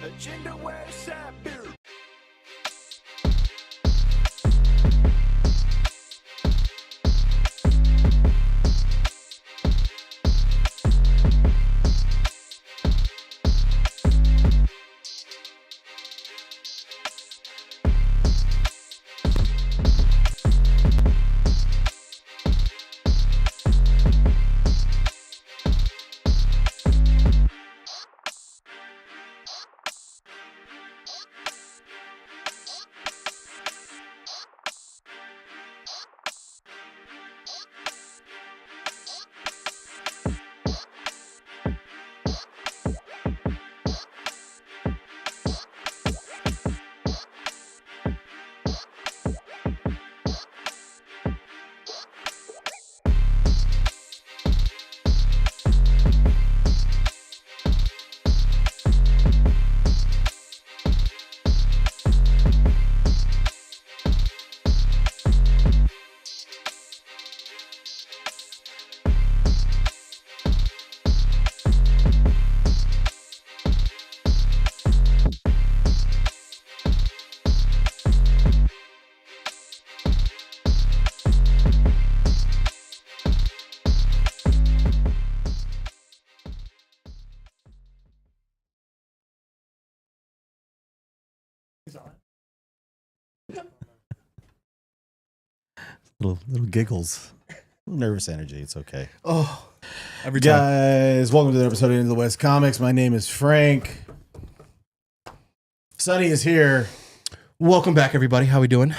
Agenda where side beer. Little giggles, little nervous energy. It's okay. Oh, every time. Guys, welcome to the episode of Into the West Comics. My name is Frank. Sonny is here. welcome back, everybody. How we doing?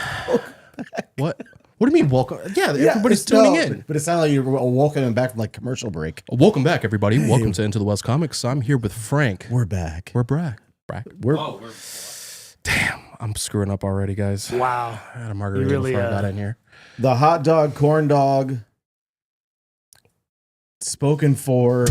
What? What do you mean welcome? Yeah, everybody's tuning in. But it sounded like you were welcoming back from like commercial break. Welcome back, everybody. Welcome to Into the West Comics. I'm here with Frank. We're back. We're back. We're Damn, I'm screwing up already, guys. Wow. I had a margarita before I got in here. the hot dog, corn dog. Spoken for.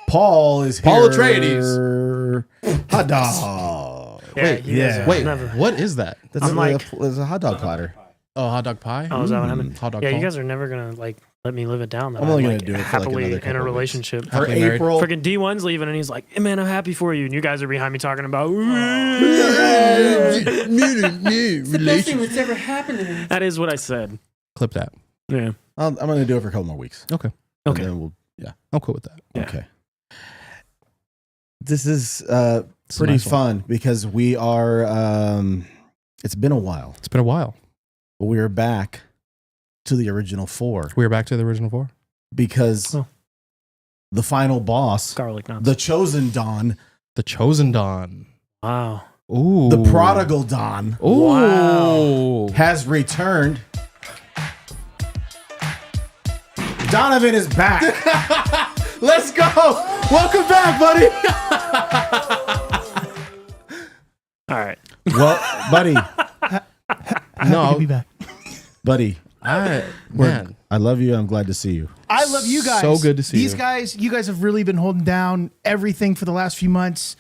Paul is here. Paul Atreides. Hot dog. Yeah, Wait, never. what is that? That's it's a hot dog platter. Oh, hot dog pie? Oh, is that what happened? Hot dog Yeah, Paul. you guys are never gonna like let me live it down. That I'm only I'm gonna like, do it for like happily another in couple a of relationship. For Happily married. April. Freaking D1's leaving, and he's like, hey, "Man, I'm happy for you." And you guys are behind me talking about. It's the best thing that's ever happened to me. That is what I said. Clip that. Yeah. I'm going to do it for a couple more weeks. Okay. And then I'm cool with that. Yeah. Okay. This is It's a pretty nice one. fun because we are. It's been a while, It's been a while. but we are back to the original four We are back to the original four. because Oh. the final boss, Garlic nuts. the chosen Dawn, The Chosen Dawn. Wow. Ooh. the prodigal Dawn, Ooh. Wow. has returned. Donovan is back. Let's go. Welcome back, buddy. All right. Well, buddy, No. to be back. buddy, Man. I love you. I'm glad to see you. I love you guys. So good to see These you. guys, you guys have really been holding down everything for the last few months.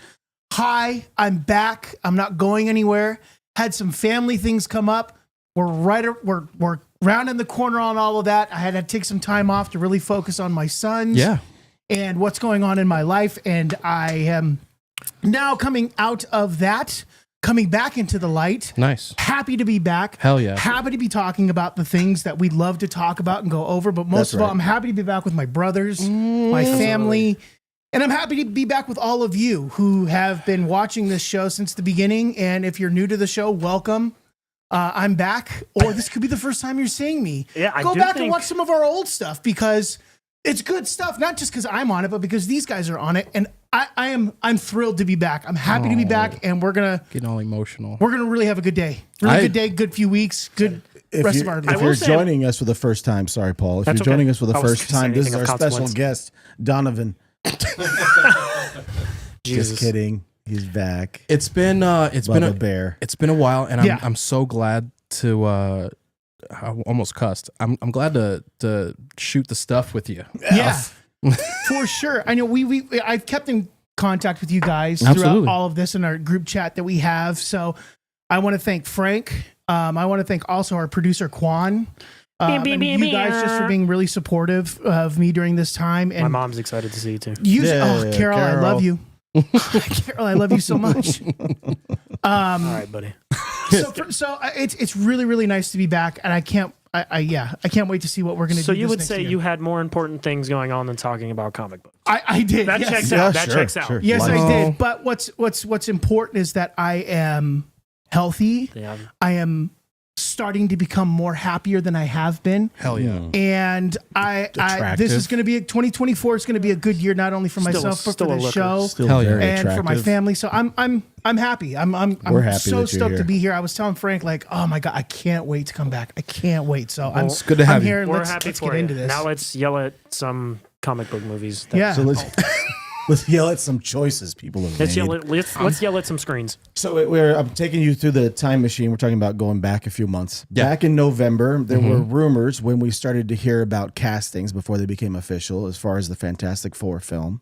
Hi, I'm back. I'm not going anywhere. Had some family things come up. We're rounding the corner on all of that. I had to take some time off to really focus on my sons. Yeah. And what's going on in my life. And I am now coming out of that, coming back into the light. Nice. Happy to be back. Hell yeah. Happy to be talking about the things that we love to talk about and go over. But most That's of all, right. I'm happy to be back with my brothers, my family. And I'm happy to be back with all of you who have been watching this show since the beginning. And if you're new to the show, welcome. I'm back. Or this could be the first time you're seeing me. Yeah, I Go do back and think- watch some of our old stuff because it's good stuff. Not just because I'm on it, but because these guys are on it. And I'm thrilled to be back. I'm happy to be back. And we're gonna Getting all emotional. really have a good day. Really good day, good few weeks, good rest of our If life. you're say- joining us for the first time, sorry, Paul. If That's you're joining okay. us for the I wasn't first gonna say time, this is anything our of special consequence. guest, Donovan. Jesus. Just kidding. He's back. It's been Bubba Bear. It's been a while, and Yeah. I'm so glad to. I almost cussed. I'm glad to shoot the stuff with you. Yeah, for sure. I know I've kept in contact with you guys throughout Absolutely. all of this in our group chat that we have. So I want to thank Frank. I want to thank also our producer Quan. And you guys just for being really supportive of me during this time. And My mom's excited to see you too. you, Yeah, Carol, I Carol. love you. Carol, I love you so much. All right, buddy. So it's really, really nice to be back, and I can't wait to see what we're going to do. So you this would next say year. you had more important things going on than talking about comic books. I did. That yes. checks Yeah, out. That sure, checks out. sure. Yes, Life. I did. But what's important is that I am healthy. Yeah. I am starting to become more happier than I have been. Hell yeah. And I this is going to be 2024 is going to be a good year, not only for myself, but for the show Still Hell yeah. very and attractive. for my family. So I'm happy. I'm We're happy so that you're stoked to here. be here. I was telling Frank, like, oh my God, I can't wait to come back. I can't wait. So It's good to have I'm you. here and We're let's happy get for into you. this. Now let's yell at some comic book movies. that- Yeah. So let's yell at some choices people have Let's made. yell at some screens. So I'm taking you through the time machine. We're talking about going back a few months. Yeah. Back in November, there were rumors when we started to hear about castings before they became official as far as the Fantastic Four film.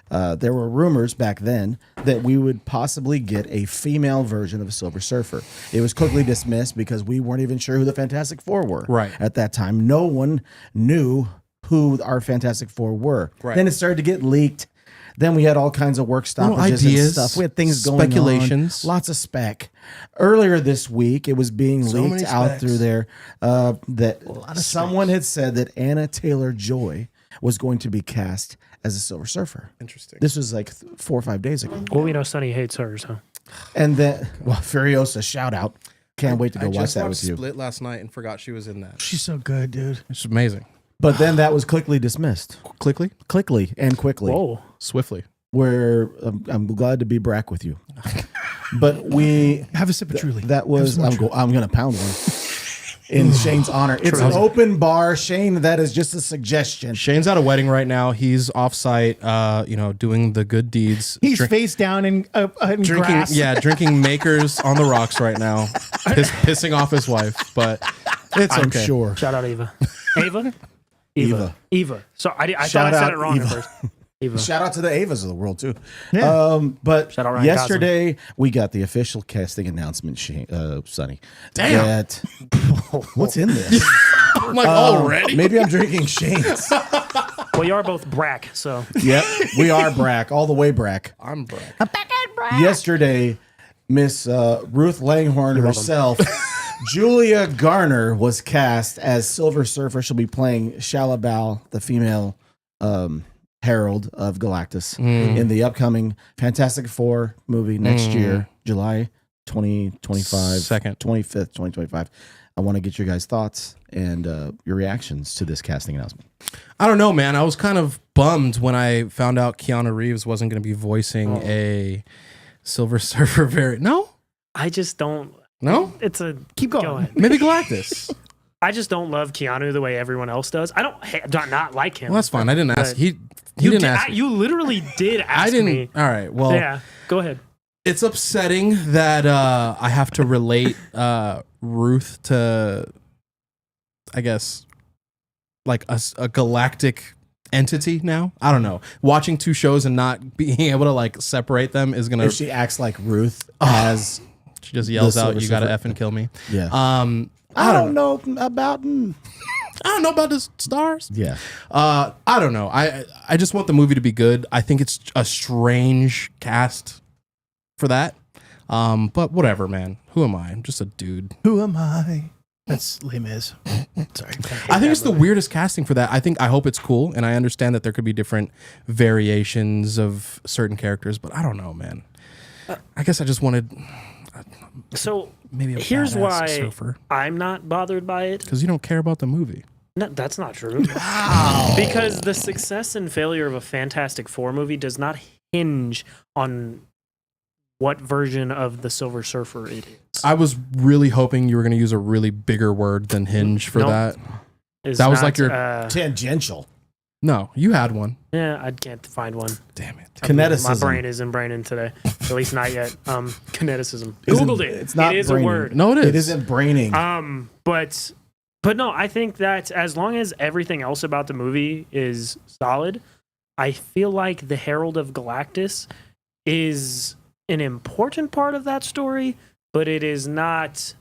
There were rumors back then that we would possibly get a female version of a Silver Surfer. It was quickly dismissed because we weren't even sure who the Fantastic Four were. Right. At that time, no one knew who our Fantastic Four were. Right. Then it started to get leaked. Then we had all kinds of work stoppages and ideas, stuff. We had things going speculations. on. Lots of spec. Earlier this week, it was being leaked many out specs. through there that someone had said that Anna Taylor-Joy was going to be cast as a Silver Surfer. Interesting. This was like 4 or 5 days ago. Well, we know Sonny hates hers, huh? And then, Furiosa, shout out. Can't wait to go watch just that watched with you. Split last night and forgot she was in that. She's so good, dude. It's amazing. But then that was quickly dismissed. Quickly, Quickly. Whoa. swiftly. Where I'm glad to be back with you. But we Have a sip of Truly. that was Have some I'm going to pound one in Shane's honor. It's an open bar, Shane. That is just a suggestion. Shane's at a wedding right now. He's offsite, doing the good deeds. He's face down in drinking, grass. drinking Makers on the rocks right now, pissing off his wife. But it's I'm okay. sure. Shout out Eva. Ava? Eva. So I thought Shout I said out it wrong Eva. at first. Eva. Shout out to the Avas of the world too. Yeah. But Shout out Ryan yesterday we got the official casting announcement, Sonny. Damn. That, what's in this? I'm like, already? Maybe I'm drinking Shane's. Well, you are both Brack, so Yep, we are Brack, all the way Brack. I'm Brack. Yesterday, Miss Ruth Langhorne herself, Julia Garner, was cast as Silver Surfer. She'll be playing Shalabal, the female herald of Galactus, in the upcoming Fantastic Four movie next year, July 2025, Second. 25th, 2025. I want to get your guys' thoughts and your reactions to this casting announcement. I don't know, man. I was kind of bummed when I found out Keanu Reeves wasn't going to be voicing a Silver Surfer variant. No? I just don't. No? It's a Keep going. Go ahead. Maybe Galactus. I just don't love Keanu the way everyone else does. I don't not like him. Well, that's fine. I didn't ask. But He you didn't did, ask. me. You literally did ask I didn't. me. All right. Well, Yeah, go ahead. it's upsetting that I have to relate Ruth to, I guess, like a galactic entity now. I don't know. Watching two shows and not being able to like separate them is gonna. If she acts like Ruth as She just yells The out, Silver "You gotta Surfer. effing kill me." yeah, I don't know. know about. I don't know about the stars. Yeah, I don't know. I just want the movie to be good. I think it's a strange cast for that. But whatever, man. Who am I? I'm just a dude. Who am I? That's Les Mis. Sorry. I think it's the weirdest casting for that. I hope it's cool, and I understand that there could be different variations of certain characters, but I don't know, man. I guess I just wanted So maybe a here's badass why surfer I'm not bothered by it. because you don't care about the movie. No, that's not true. Because the success and failure of a Fantastic Four movie does not hinge on what version of the Silver Surfer it is. I was really hoping you were going to use a really bigger word than hinge for Nope. that. Is that was not, like your- tangential. No, you had one. Yeah, I can't find one. Damn it. Kineticism. My brain isn't braining today. At least not yet. Kineticism. Isn't- Googled it. it's not It is braining. a word. No, it is. It isn't braining. But no, I think that as long as everything else about the movie is solid, I feel like the Herald of Galactus is an important part of that story, but it is not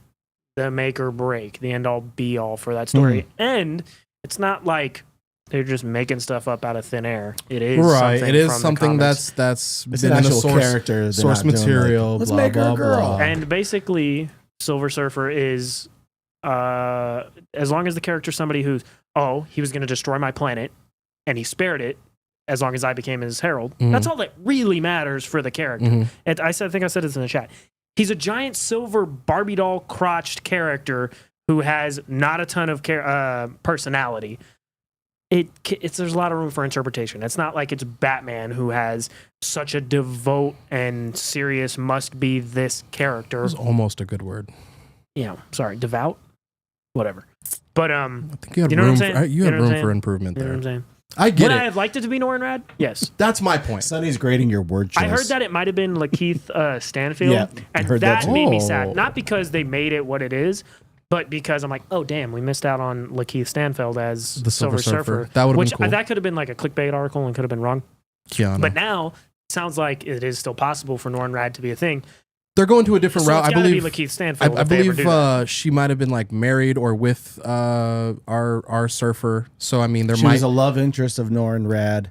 the make or break, the end all be all for that story. And it's not like they're just making stuff up out of thin air. It is Right. It is from the something comics. that's It's been an in the actual character. They're source not doing, material. like, let's blah, make her blah, a girl. blah. And basically, Silver Surfer is as long as the character's somebody who's he was going to destroy my planet, and he spared it. As long as I became his herald, that's all that really matters for the character. And I think I said this in the chat. He's a giant silver Barbie doll crotched character who has not a ton of personality. There's a lot of room for interpretation. It's not like it's Batman who has such a devout and serious must be this character. That was almost a good word. Sorry, devout, whatever. But I think you have you know what I'm room. saying? You have know what I'm room saying? for improvement You know what there. I'm saying? I get Would it. I have liked it to be Norrin Rad? Yes. That's my point. Sonny's grading your word choice. I heard that it might have been Lakeith Stanfield, Yeah, I and heard that that too. made me Oh. sad. Not because they made it what it is, but because I'm like, oh damn, we missed out on Lakeith Stanfield as The Silver Surfer. That would've which been cool. that could have been like a clickbait article and could have been wrong. Keanu. But now it sounds like it is still possible for Norrin Rad to be a thing. They're going to a different So route. it's I gotta believe. be Lakeith Stanfield. I if they ever believe do that. she might have been like married or with our surfer. So I mean, there She might. was a love interest of Norrin Rad.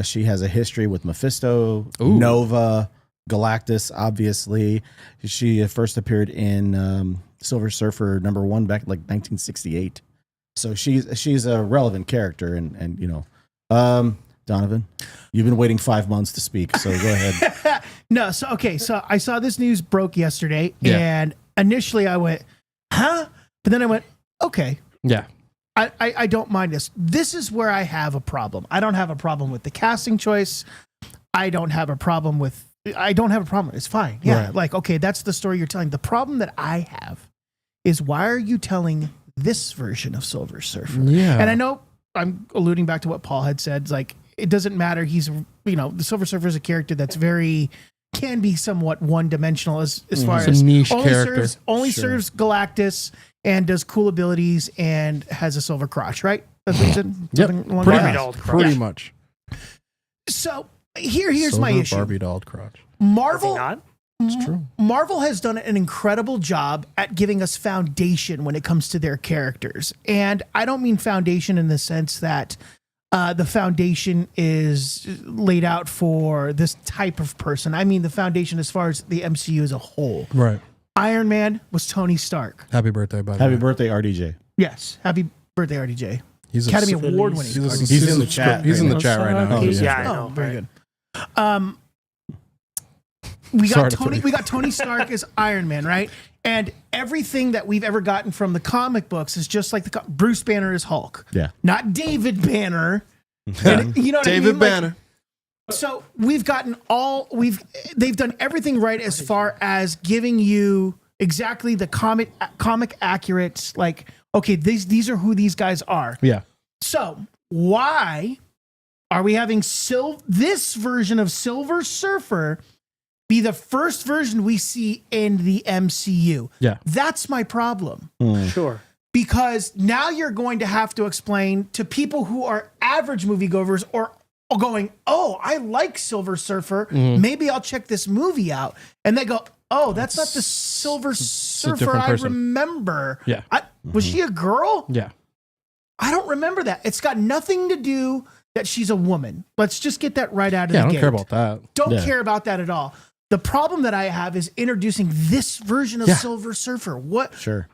She has a history with Mephisto, Ooh. Nova, Galactus. Obviously, she first appeared in Silver Surfer #1 back like 1968. So she's a relevant character, and Donovan, you've been waiting 5 months to speak, so go ahead. No, so I saw this news broke yesterday, Yeah. and initially I went, huh? But then I went, okay. yeah. I don't mind this. This is where I have a problem. I don't have a problem with the casting choice. I don't have a problem. It's fine. Yeah. Right. Like, okay, that's the story you're telling. The problem that I have is why are you telling this version of Silver Surfer? Yeah. And I know I'm alluding back to what Paul had said. It's like, it doesn't matter. He's, the Silver Surfer is a character that's can be somewhat one-dimensional as far It's a as niche character. serves Galactus and does cool abilities and has a silver crotch, right? That's what you said? Yep. Something along Pretty those Barbie lines. doll Pretty crotch. much. So here's my Silver issue. Barbie doll crotch. Is he Marvel not? It's true. Marvel has done an incredible job at giving us foundation when it comes to their characters. And I don't mean foundation in the sense that the foundation is laid out for this type of person. I mean the foundation as far as the MCU as a whole. Right. Iron Man was Tony Stark. Happy birthday, buddy. Happy birthday, RDJ. Yes. Happy birthday, RDJ. He's a Academy s- Award winning. He's in the chat He's in right the chat right now. Oh, yeah. Yeah, I know. Oh, very right? good. We Sorry got to Tony. put- We got Tony Stark as Iron Man, right? And everything that we've ever gotten from the comic books is just like Bruce Banner is Hulk, Yeah. not David Banner. And, you know what I David mean? Like, Banner. so we've gotten they've done everything right as far as giving you exactly the comic accurate, like, okay, these are who these guys are. Yeah. So why are we having this version of Silver Surfer be the first version we see in the MCU? Yeah. That's my problem. Sure. Because now you're going to have to explain to people who are average moviegoers or going, oh, I like Silver Surfer. Maybe I'll check this movie out. And they go, oh, that's not the Silver Surfer different I person. remember. Yeah. Was she a girl? Yeah. I don't remember that. It's got nothing to do that she's a woman. Let's just get that right out of Yeah. I the don't gate. care about that. Don't Yeah. care about that at all. The problem that I have is introducing this version of Yeah. Silver Surfer. What Sure.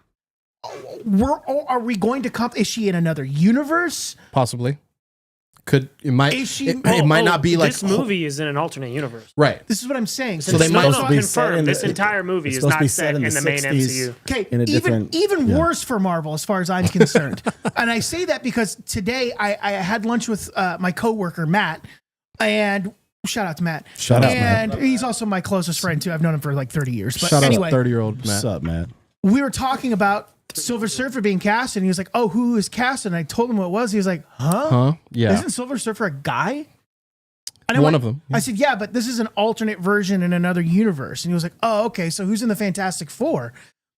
are we going to is she in another universe? Possibly. It might. Is she- It might not be like this movie is in an alternate universe. Right. This is what I'm saying. So they It's might- not supposed to be set confirmed. in the- This entire movie it's is supposed to not be set in the main 60s. MCU. Okay, in a different- even yeah. worse for Marvel as far as I'm concerned. And I say that because today I had lunch with my coworker Matt, and shout out to Matt. Shout out, Matt. And he's also my closest friend too. I've known him for like 30 years. But Shout anyway, out 30-year-old What's Matt. up, Matt? we were talking about Silver Surfer being cast, and he was like, "Oh, who is cast?" And I told him what it was. He was like, "Huh? Huh? Yeah. Isn't Silver Surfer a guy?" And I One went- of them. I said, "Yeah, but this is an alternate version in another universe." And he was like, "Oh, okay. So who's in the Fantastic Four?"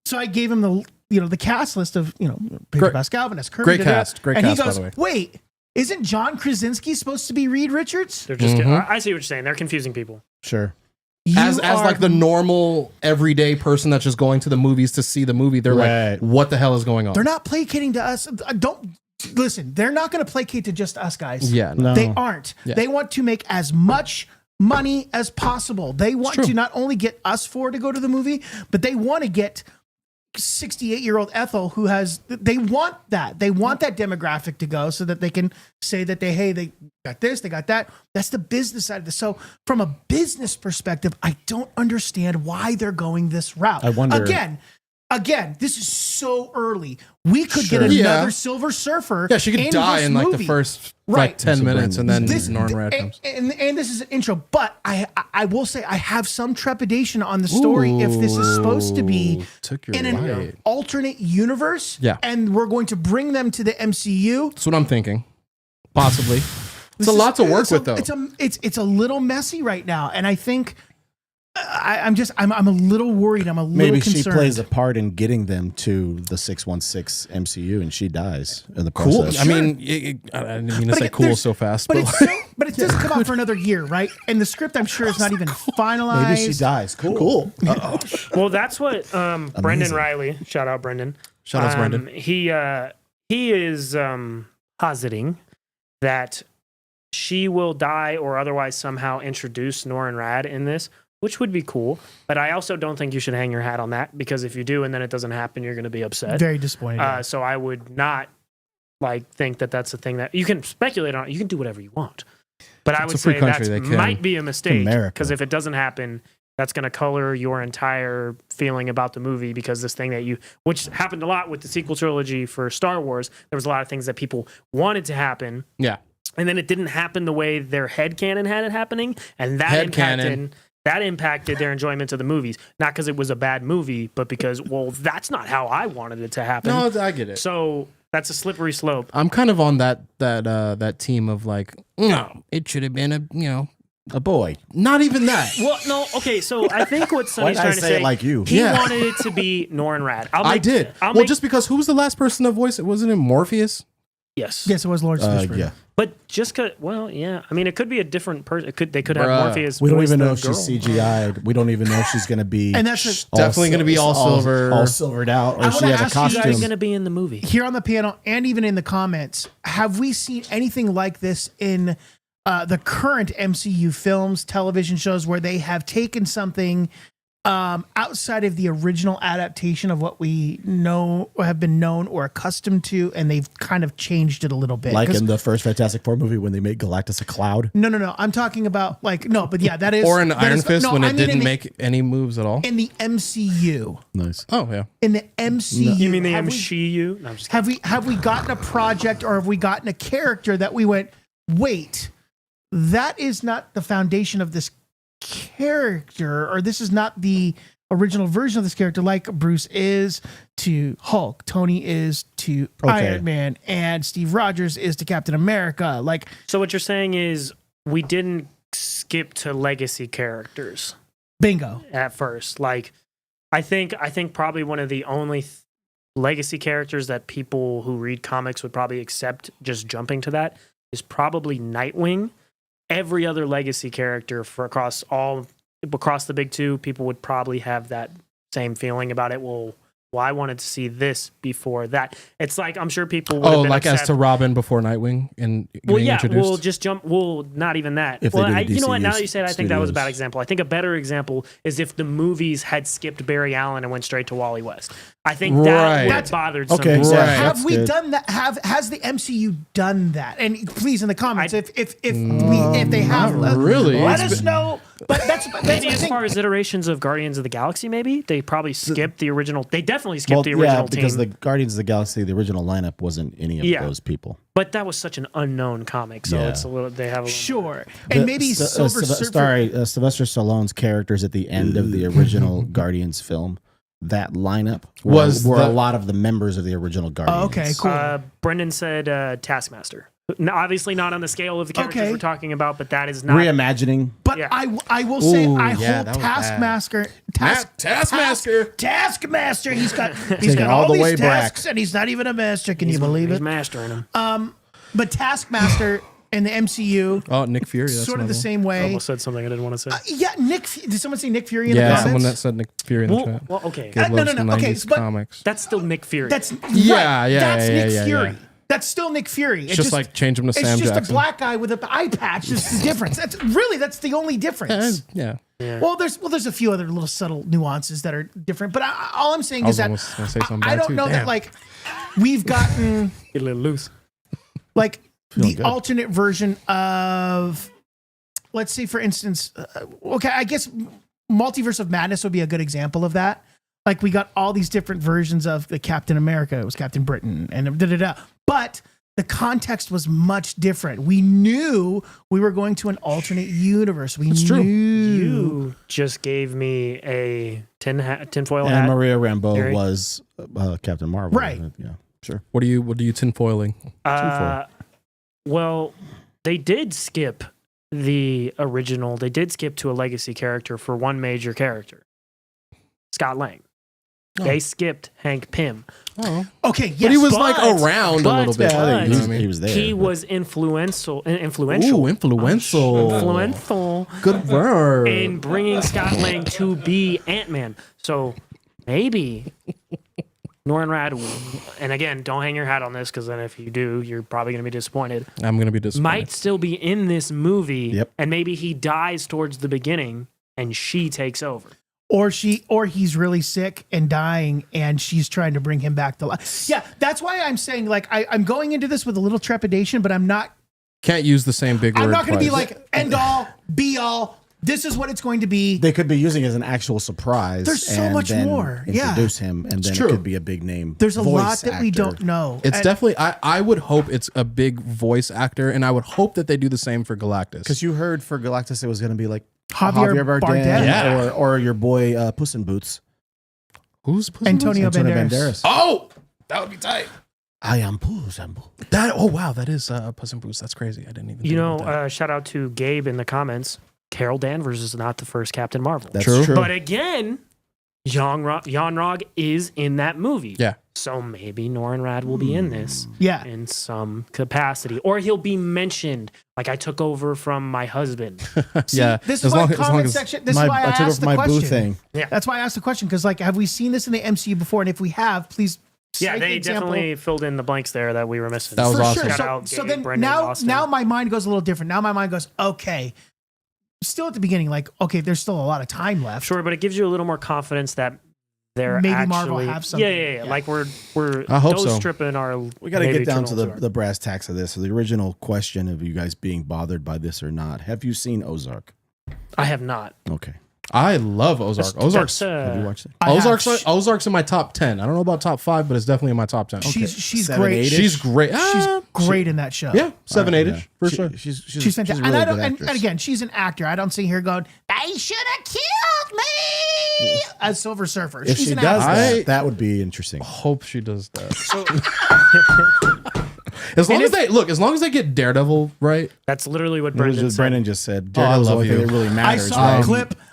So I gave him the cast list of Pedro Great- Pascal, Vanessa Kirby, great da-da. cast. Great and cast, he by goes, the way. "Wait, isn't John Krasinski supposed to be Reed Richards?" They're just. Mhm. I see what you're saying. They're confusing people. Sure. As You like are- the normal everyday person that's just going to the movies to see the movie, they're Right. like, what the hell is going on? they're not placating to us. Don't listen, they're not going to placate to just us guys. Yeah, no. No. They aren't. Yeah. They want to make as much money as possible. They want to not only get us four to go to the movie, but they want to get 68-year-old Ethel they want that demographic to go so that they can say that they got this, they got that. That's the business side of this. So from a business perspective, I don't understand why they're going this route. I wonder. Again, this is so early. We could get Yeah. another Silver Surfer. Yeah, she could die this in like the movie. first Right. like 10 minutes, and then Norman Rad and, comes. and this is an intro, but I will say I have some trepidation on the story if this is supposed to be Ooh, took your in an light. alternate universe. Yeah. And we're going to bring them to the MCU. That's what I'm thinking. Possibly. It's This a is- lot to work with, though. It's a little messy right now, and I think I'm a little worried. I'm a little Maybe concerned. she plays a part in getting them to the 616 MCU, and she dies in the Cool. process. I mean, I didn't mean to But say again, cool there's- so fast, But but it doesn't come out for another year, right? And the script, I'm sure, is not even finalized. Maybe she dies. Cool. Well, that's what Brendan Amazing. Riley. Shout out Brendan. shout out to Brendan. He is positing that she will die or otherwise somehow introduce Norrin Rad in this, which would be cool. But I also don't think you should hang your hat on that, because if you do and then it doesn't happen, you're going to be upset. Very disappointed. So I would not think that that's a thing that you can speculate on. You can do whatever you want, but I It's would a free say country, that they can. might be a mistake, America. because if it doesn't happen, that's going to color your entire feeling about the movie, because this thing that which happened a lot with the sequel trilogy for Star Wars, there was a lot of things that people wanted to happen, Yeah. and then it didn't happen the way their headcanon had it happening, and Headcanon. that impacted their enjoyment of the movies. Not because it was a bad movie, but because, well, that's not how I wanted it to happen. No, I get it. So that's a slippery slope. I'm kind of on that team of like, no, it should have been A boy. not even that. Well, no, okay, so I think what Why Sonny's did I trying to say say, it like you? he Yeah. wanted it to be Norrin Rad. I did. Just because who was the last person to voice it? Wasn't it Morpheus? yes. yes, it was Lawrence Fishburne. Yeah. But just because, well, yeah, I mean, it could be a different person. They could have Bruh. Morpheus. We don't voice even the know if girl. she's CGI'd. We don't even know if she's going to be And that's Definitely gonna be all silver. all silvered out, I or she wanna has a ask you She's costume. going to be in the movie. here on the panel and even in the comments. Have we seen anything like this in the current MCU films, television shows, where they have taken something outside of the original adaptation of what we know or have been known or accustomed to, and they've kind of changed it a little bit? Like 'Cause- in the first Fantastic Four movie when they made Galactus a cloud. no. I'm talking about but yeah, that is Or in that Iron is- Fist no, when I it mean didn't make any moves at all? in the MCU. Nice. Oh, yeah. In the MCU, You mean the have we- MCU? No, I'm just kidding. Have we gotten a project or have we gotten a character that we went, wait, that is not the foundation of this character, or this is not the original version of this character, like Bruce is to Hulk, Tony is to Iron Man, and Steve Rogers is to Captain America. Like, So what you're saying is we didn't skip to legacy characters bingo. at first. Like, I think probably one of the only legacy characters that people who read comics would probably accept just jumping to that is probably Nightwing. Every other legacy character across the big two, people would probably have that same feeling about it. Well, I wanted to see this before that. It's like, I'm sure people would have been like upset. as to Robin before Nightwing and getting introduced? We'll just jump. Well, not even that. If they Well, do the you know what? Now DCU that you say it, I think that was a bad studios. example. I think a better example is if the movies had skipped Barry Allen and went straight to Wally West. I think that Right. would That's- have bothered some Okay, people. yeah, Right. that's Have we good. done that? Has the MCU done that? And please, in the comments, if they have, Not really. let It's us know. But that's Maybe the as thing. far as iterations of Guardians of the Galaxy, maybe they probably skipped the original. They definitely skipped Well, the original yeah, because team. the Guardians of the Galaxy, the original lineup wasn't any of Yeah. those people. But that was such an unknown comic, so Yeah. it's a little. They have a little Sure, and maybe Silver Surfer. Sylvester Stallone's characters at the end of the original Guardians film, that lineup were a lot of the members of the original Guardians. Oh, okay, cool. Brendan said Taskmaster. Now, obviously not on the scale of the characters Okay. we're talking about, but that is not. Reimagining. But yeah. I will say Ooh, I yeah, hold that was bad. Taskmaster. Taskmaster. He's got Taking all all the these way back. tasks, and he's not even a master. Can you believe He's it? mastering them. But Taskmaster in the MCU, Oh, Nick Fury. That's sort of another the one. same I way. almost said something I didn't want to say. Yeah, Did someone say Nick Fury in Yeah, the someone that comments? said Nick Fury in the chat. Well, okay. Kid no, loves no, the okay, 90s but- comics. That's still Nick Fury. That's Yeah, right, yeah, That's yeah, Nick yeah, Fury. yeah. That's still Nick Fury. It's just like change him to it's Sam just Jackson. a black guy with an eye patch. That's the difference. That's the only difference. Yeah. Well, there's a few other little subtle nuances that are different, but all I'm saying is that almost gonna say something I bad don't too. know that Damn. like we've gotten Get a little loose. like the good. alternate version of, let's say for instance, okay, I guess Multiverse of Madness would be a good example of that. Like we got all these different versions of the Captain America. It was Captain Britain and da. But the context was much different. We knew we were going to an alternate universe. We knew. You just gave me a tinfoil And hat. Maria Rambeau Theory. was Captain Marvel. Right. Yeah, sure. What are you tinfoiling? Well, they did skip the original. They did skip to a legacy character for one major character, Scott Lang. They skipped Hank Pym. Oh. Okay, yes. But he was but- like around a but- little bit. Yeah, you know what I mean? he was there. He but- was influential. Ooh, influential. Influential Good word. in bringing Scott Lang to be Ant-Man. So maybe Norrin Rad, and again, don't hang your hat on this because then if you do, you're probably going to be disappointed. I'm gonna be disappointed. Might still be in this movie, Yep. and maybe he dies towards the beginning and she takes over. or he's really sick and dying and she's trying to bring him back to life. Yeah, that's why I'm saying like I'm going into this with a little trepidation, but I'm not Can't use the same big word. I'm not going to be twice. like end all be all. This is what it's going to be. They could be using it as an actual surprise. There's so and much then more. Yeah. Introduce him, and then true. it could be a big name. There's a voice lot that we actor. don't know. It's And- definitely. I would hope it's a big voice actor, and I would hope that they do the same for Galactus. Because you heard for Galactus, it was going to be like Javier Bardem, Bardem. Yeah. or your boy Puss in Boots, Who's Puss in Antonio Boots? Banderas. Oh, that would be tight. I am Puss in Boots. That. Oh wow, that is Puss in Boots. That's crazy. I didn't even. You think know, about that. shout out to Gabe in the comments. Carol Danvers is not the first Captain Marvel. That's True. true. But again, Jan-Rog is in that movie. Yeah. So maybe Norrin Rad will be in this Yeah. in some capacity. Or he'll be mentioned like I took over from my husband. Yeah. This is why comment section. This is why I took asked off the my question. boo thing. That's why I asked the question because, like, have we seen this in the MCU before? And if we have, please. Yeah, cite the they example. definitely filled in the blanks there that we were missing. That was For awesome. sure. Shout So, out so Gabe, then Brendan, Austin. now my mind goes a little different. Now my mind goes, okay. Still at the beginning, like, okay, there's still a lot of time left. Sure, but it gives you a little more confidence that they're Maybe actually, Marvel have something. Yeah. Like we're I hope dose so. stripping our. We got to native get down to Eternals are. the brass tacks of this. So the original question of you guys being bothered by this or not. Have you seen Ozark? I have not. Okay. I love Ozark. Ozark's Have you watched it? I have. Ozark's in my top 10. I don't know about top 5, but it's definitely in my top 10. She's 7, great. 8-ish? She's great. She's great in that show. Yeah, 7, 8 ish for She- sure. She's fantastic. a really and, good and actress. again, she's an actor. I don't see her going, they should have killed me as Silver Surfer. If She's she an does actor. that, that would be interesting. Hope she does that. As long as they get Daredevil right. That's literally what It was Brendan just said. Brendan just said. Oh, I Daredevil's the love only thing you. that really matters.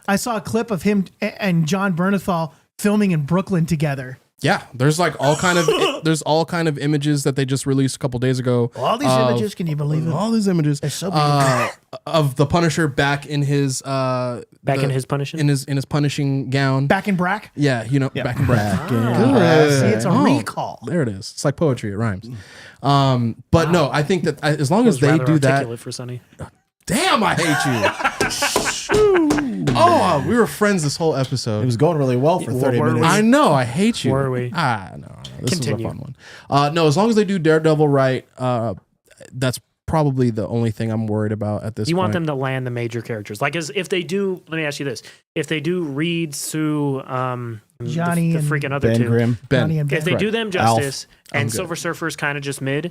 I saw a clip of him and John Bernthal filming in Brooklyn together. Yeah, there's like all kind of images that they just released a couple days ago. All these images, can you believe it? All these images so beautiful. of the Punisher back in his in his punishing? in his punishing gown. Back in Brack? Yeah, back in Brack. See, it's a Oh, recall. There it is. It's like poetry. It rhymes. But no, I think that as long as they Rather do that. articulate for Sonny. Damn, I hate you. Oh, we were friends this whole episode. It was going really well for 30 were we? minutes. I know. I hate you. Were we? No. This Continue. was a fun one. No, as long as they do Daredevil right, that's probably the only thing I'm worried about at this You point. want them to land the major characters. Like, as if they do, let me ask you this. If they do Reed, Sue, Johnny the and freaking other Ben two. Grimm. Johnny and Ben. If they do them Alf. justice I'm and good. Silver Surfer's kind of just mid,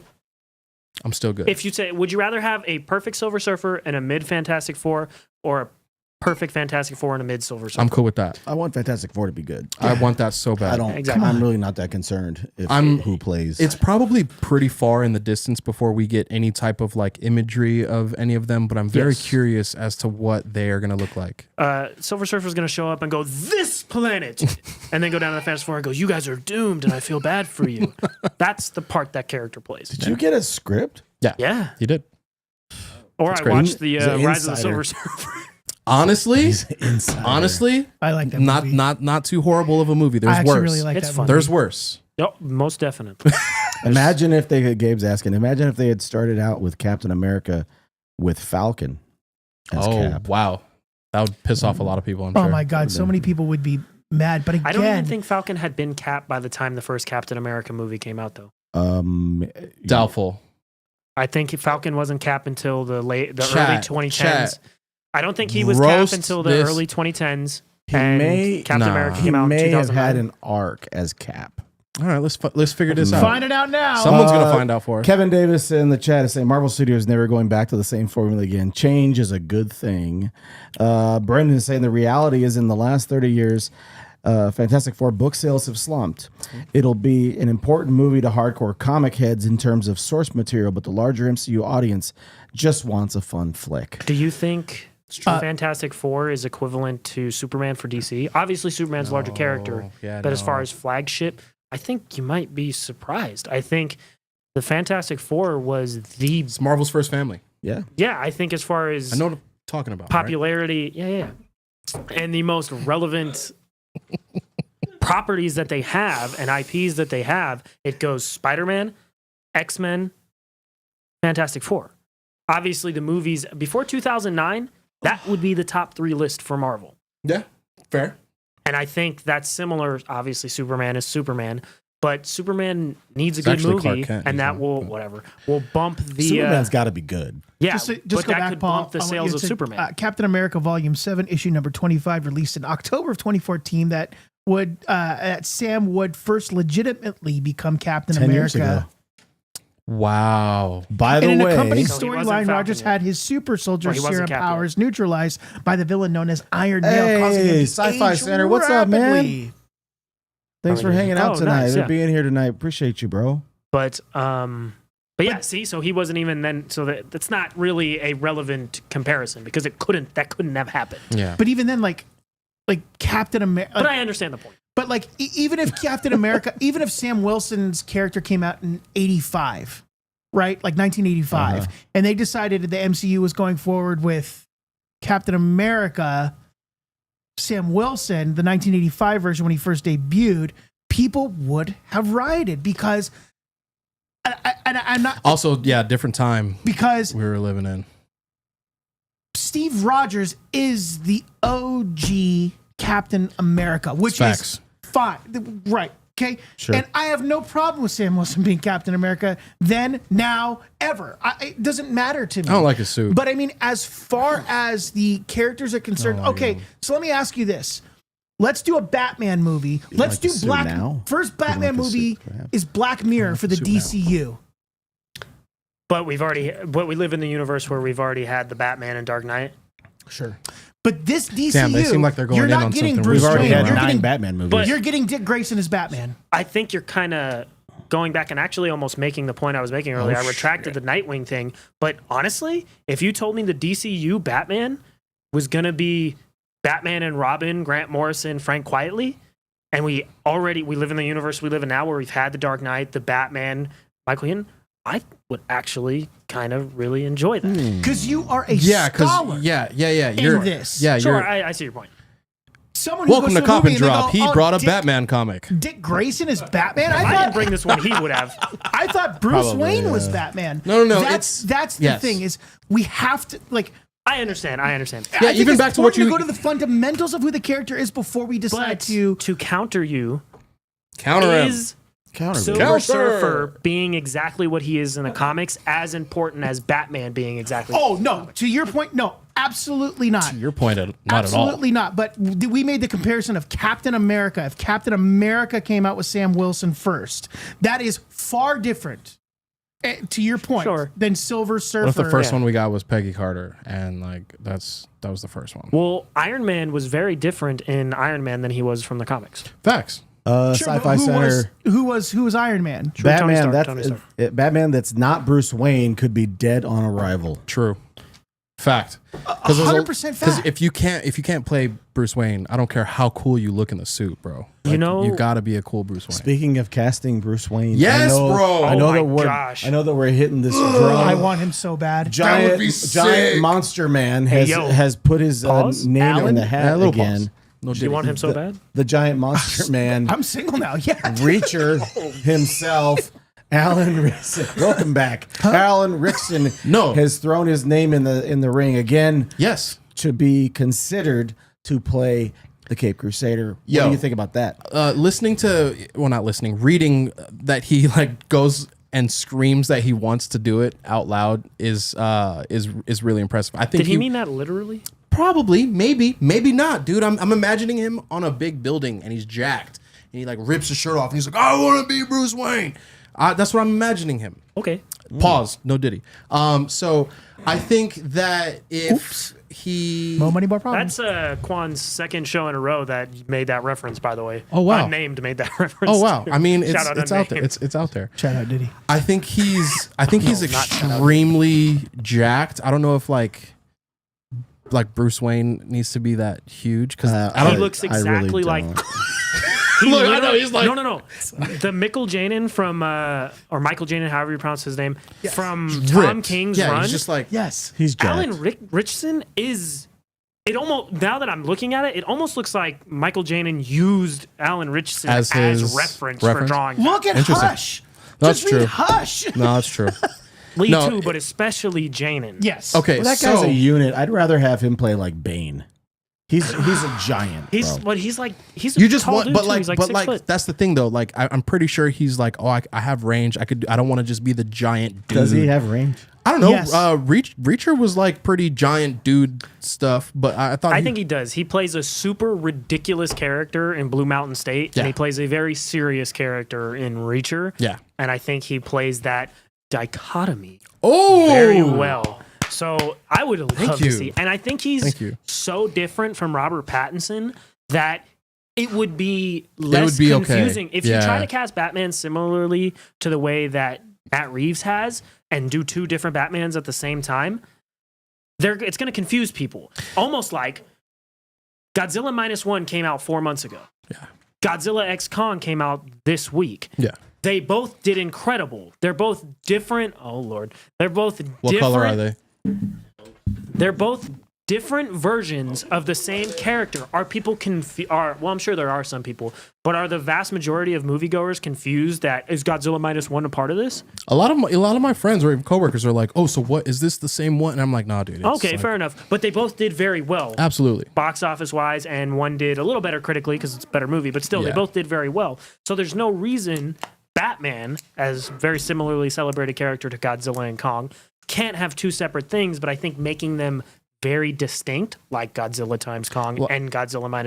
I'm still good. if you say, would you rather have a perfect Silver Surfer and a mid Fantastic Four or a perfect Fantastic Four and a mid Silver Surfer? I'm cool with that. I want Fantastic Four to be good. I want that so bad. I don't. Exactly. I'm really not that concerned if who plays. It's probably pretty far in the distance before we get any type of like imagery of any of them, but I'm very Yes. curious as to what they are going to look like. Silver Surfer's going to show up and go, this planet! And then go down to the Fantastic Four and go, you guys are doomed and I feel bad for you. That's the part that character plays. Did you get a script? Yeah. You did. Or I great. watched the He's an Rise of the insider. Silver Surfer. Honestly, Insider. I like that not movie. not too horrible of a movie. I There's actually worse. really like It's that fun. movie. There's worse. Yep, most definitely. Imagine if they, Gabe's asking, imagine if they had started out with Captain America with Falcon as Cap. Wow. That would piss off a lot of people, I'm Oh sure. my God, so many people would be mad. But again, I don't even think Falcon had been Cap by the time the first Captain America movie came out, though. Doubtful. I think Falcon wasn't Cap until the early Chat, 2010s. chat. I don't think he was Roast Cap until the this. early 2010s. He and may, Captain America he came out in may have 2009. had an arc as Cap. All right, let's figure this out. find it out now. Someone's going to find out for us. Kevin Davis in the chat is saying Marvel Studios never going back to the same formula again. Change is a good thing. Brendan is saying the reality is in the last 30 years, Fantastic Four book sales have slumped. It'll be an important movie to hardcore comic heads in terms of source material, but the larger MCU audience just wants a fun flick. Do you think Fantastic Four is equivalent to Superman for DC? Obviously, Superman's a larger character, yeah, but as far as flagship, I think you might be surprised. I think the Fantastic Four was the It's Marvel's first family. Yeah. I think as far as I know what I'm talking about. popularity, and the most relevant properties that they have and IPs that they have, it goes Spider-Man, X-Men, Fantastic Four. Obviously, the movies before 2009, that would be the top 3 list for Marvel. Yeah, fair. And I think that's similar. Obviously, Superman is Superman, but Superman needs a It's good actually movie, Clark Kent, and that will bump the Superman's got to be good. Just but go that back, could Paul. bump the I want sales you of to- Superman. Captain America Volume 7, issue number 25, released in October of 2014. That would Sam would first legitimately become Captain 10 years America. ago. Wow. By the And in way, a company So he wasn't storyline, Falcon Rogers yet. had his super soldier Or he wasn't serum Cap yet. powers neutralized by the villain known as Iron Nail, causing him hey, to Sci-Fi age Center, what's up, man? rapidly. Thanks for hanging out Oh, tonight. nice, For yeah. being here tonight. Appreciate you, bro. But yeah, see, so he wasn't even then. So that's not really a relevant comparison because that couldn't have happened. Yeah. But even then, like Captain America. But I understand the point. But like, even if Captain America, even if Sam Wilson's character came out in 85, right? Like 1985, and they decided that the MCU was going forward with Captain America, Sam Wilson, the 1985 version when he first debuted, people would have rioted because, and I'm not, Also, yeah, different time because we were living in. Steve Rogers is the OG Captain America, which Facts. is fine. Right. Okay. Sure. And I have no problem with Sam Wilson being Captain America then, now, ever. It doesn't matter to me. I don't like his suit. But I mean, as far as the characters are concerned, okay, so let me ask you this. Let's do a Batman movie. Let's like the do suit Black. now? First Batman like the movie suit, perhaps? is Black Mirror for the suit now. DCU. But we live in the universe where we've already had the Batman and Dark Knight. Sure. But this DCU, Damn, they seem like they're going you're in not on getting something Bruce We've already Wayne. had You're 9 getting, Batman movies. But- you're getting Dick Grayson as Batman. I think you're kind of going back and actually almost making the point I was making earlier. Oh, I retracted the Nightwing thing. But honestly, if you told me the DCU Batman was going to be Batman and Robin, Grant Morrison, Frank Quietly, and we live in the universe we live in now where we've had the Dark Knight, the Batman, Michael Keaton, I would actually kind of really enjoy that. Because you are a Yeah, scholar. because you're this. Yeah, Sure, you're. I see your point. Someone who Welcome goes to a Cop movie and they Drop. go, He "Oh, brought a Dick- Batman comic. Dick Grayson is Batman. I didn't bring this one. He would have. I thought Bruce Probably, Wayne was yeah. Batman. No. That's the yes. thing is we have to like. I understand. I Yeah, think even it's back to what important you go to the fundamentals of who the character is before we decide But to. counter you, Counter him. is Counter me. Silver Counter. Surfer being exactly what he is in the comics as important as Batman being exactly. Oh no! To your point, no, absolutely not. Your point, not at all. Absolutely not. But we made the comparison of Captain America. If Captain America came out with Sam Wilson first, that is far different. To your point, Sure. than Silver Surfer. What if the first Yeah. one we got was Peggy Carter, and like that was the first one. Well, Iron Man was very different in Iron Man than he was from the comics. Facts. Sure, Sci-Fi but Center. who was Iron Man? True, Tony Batman. Stark, Tony Stark. Batman. That's not Bruce Wayne could be dead on arrival. True. Fact. 100% Because fact. if you can't play Bruce Wayne, I don't care how cool you look in the suit, bro. You know- you gotta be a cool Bruce Wayne. Speaking of casting Bruce Wayne, Yes, I know, bro. I know Oh that my we're gosh. I know that we're hitting this I drum. want him so bad. Giant, would be giant sick. monster man has yo. has put his Pause. name in Alan? the Yeah, hat a little again. pause. No Do you diddy. want him so bad? The giant monster man, I'm single now. Yeah. Reacher himself, Alan Rickson, welcome back. Alan Rickson No. has thrown his name in the ring again Yes. to be considered to play the Cape Crusader. What Yo. do you think about that? Reading that he like goes and screams that he wants to do it out loud is really impressive. I think Did he mean that literally? probably, maybe not, dude. I'm imagining him on a big building and he's jacked and he like rips his shirt off and he's like, I want to be Bruce Wayne. That's what I'm imagining him. Okay. Pause. No Diddy. So I think that if he More money, more problems. That's Quan's second show in a row that made that reference, by the way. Oh, wow. Unnamed made that reference. Oh wow! too. I mean, Shout out it's out there. Unnamed. It's out there. Shout out Diddy. I think he's extremely jacked. I don't know if like Bruce Wayne needs to be that huge because He looks exactly like. Look, I know, he's like- no. The Michael Janin from or Michael Janin, however you pronounce his name, from Tom ripped. King's Yeah, Run. he's just like Yes. He's jacked. Alan Richardson is. It almost now that I'm looking at it, it almost looks like Michael Janin used Alan Richardson As as his reference for reference? drawing. Look at Interesting. Hush. That's Just read true. Hush. no, that's true. Lee No, too, but especially Janin. Yes. Okay, Well, that guy's so a unit. I'd rather have him play like Bane. He's a giant. He's bro. he's like he's a you just tall want, dude but too. like, He's like but 6 like foot. that's the thing though. Like I'm pretty sure he's like, oh, I have range. I don't want to just be the giant dude. Does he have range? I don't know. Yes. Reacher was like pretty giant dude stuff, but I thought I think he does. He plays a super ridiculous character in Blue Mountain State, Yeah. and he plays a very serious character in Reacher. Yeah. And I think he plays that dichotomy Oh, very well. So I would love to you. see. And I think he's Thank you. so different from Robert Pattinson that it would be less would be okay. confusing. If you Yeah. try to cast Batman similarly to the way that Matt Reeves has and do two different Batmans at the same time, it's going to confuse people. Almost like Godzilla -1 came out 4 months ago. Yeah. Godzilla X Kong came out this week. Yeah. They both did incredible. They're both different. Oh Lord, they're both What different. color are they? They're both different versions of the same character. Are people well, I'm sure there are some people, but are the vast majority of moviegoers confused that is Godzilla -1 a part of this? A lot of my friends or even coworkers are like, oh, so what is this the same one? And I'm like, nah, dude. It's Okay, like- fair enough. But they both did very well. Absolutely. Box office wise, and one did a little better critically because it's a better movie, but still, they Yeah. both did very well. So there's no reason Batman, as very similarly celebrated character to Godzilla and Kong, can't have two separate things, but I think making them very distinct, like Godzilla times Kong and Godzilla -1,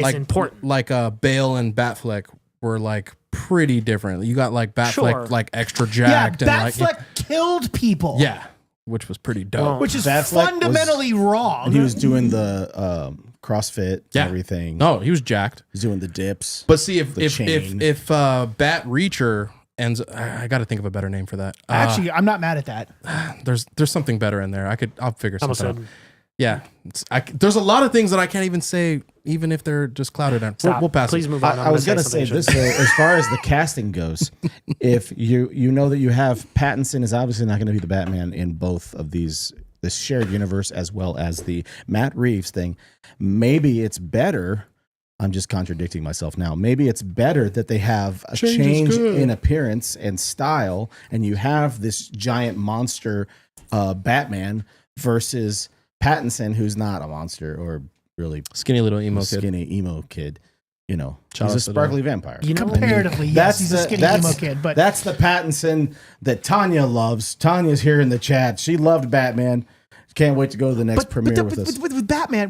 is important. Like Bale and Batfleck were like pretty different. You got like Batfleck Sure. like extra Yeah, jacked and Batfleck like killed people. yeah, which was pretty dope. Well, Which is Batfleck was- fundamentally wrong. And he was doing the CrossFit Yeah. and everything. No, he was jacked. He's doing the dips. But see, if The chain. Bat Reacher ends, I got to think of a better name for that. Actually, I'm not mad at that. There's something better in there. I'll figure Almost something out. said, Yeah, there's a lot of things that I can't even say, even if they're just clouded out. stop. We'll pass. Please it. move on. I was gonna say this though, as far as the casting goes, if you know that you have Pattinson is obviously not going to be the Batman in both of this shared universe as well as the Matt Reeves thing. Maybe it's better. I'm just contradicting myself now. Maybe it's better that they have a Change is change good. in appearance and style, and you have this giant monster Batman versus Pattinson, who's not a monster or really Skinny little emo kid. skinny emo kid. You know, Shout out he's a to sparkly vampire. You know, Comparatively, yes, he's a skinny emo kid, but that's the Pattinson that Tanya loves. Tanya's here in the chat. She loved Batman. Can't wait to go to the next premiere with us. with Batman,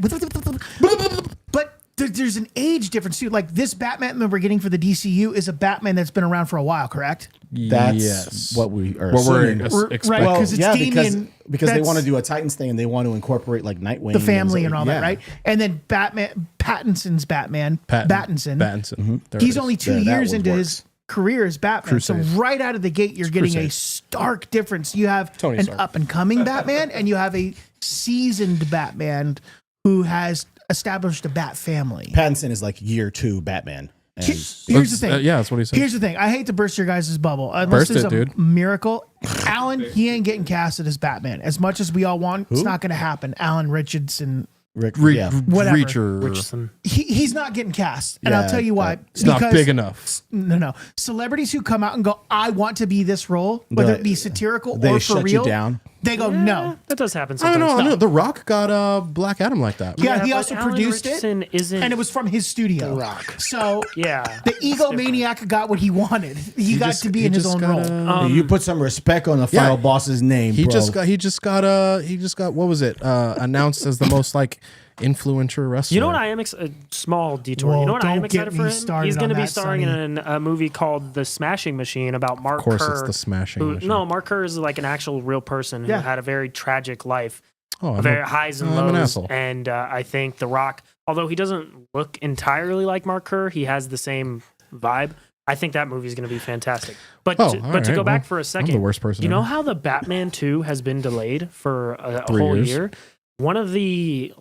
but there's an age difference too. Like this Batman that we're getting for the DCU is a Batman that's been around for a while, correct? That's yes. what we are What we're assuming. expecting. Right, Well, 'cause it's yeah, Damian, because they that's- want to do a Titans thing and they want to incorporate like Nightwing, The family and all that, yeah. right? And then Pattinson's Batman, Battinson. Battinson. There it He's is. only 2 That years one into works. his career as Batman. Crusade. So right out of the gate, you're getting a Crusade. stark difference. You have Tony an Stark. up and coming Batman, and you have a seasoned Batman who has established a Bat family. Pattinson is like year 2 Batman. And Here's the thing. Yeah, that's what he said. Here's the thing. I hate to burst your guys' bubble. Unless Burst there's it, a dude. miracle. Alan, he ain't getting casted as Batman. As much as we all want, it's not going to happen. Alan Richardson Whatever. Reacher. He's not getting cast, and Yeah, I'll tell you why. It's not big enough. No. Celebrities who come out and go, "I want to be this role," whether it be satirical they or for shut real, you down. they go, "No." That does happen I don't sometimes. know. The Rock got Black Adam like that. Yeah, he but also Alan produced Richardson it, isn't and it was from his studio. So Yeah. the egomaniac got what he wanted. He got to be in his own role. You put some respect on the final boss's name, He bro. just got what was it? Announced as the most like influential wrestler. You know what I am a small detour. Whoa, You know what I am don't get excited me for him? started He's going to on be that, starring in a movie called The Smashing Machine about Mark Kerr. Of course, it's the Smashing Machine. No, Mark Kerr is like an actual real person who had a very tragic life, very highs and I'm an lows. asshole. And I think The Rock, although he doesn't look entirely like Mark Kerr, he has the same vibe. I think that movie is going to be fantastic. But to go back for a second, I'm the worst person you know ever. how the Batman 2 has been delayed for a 3 whole years. year? One of the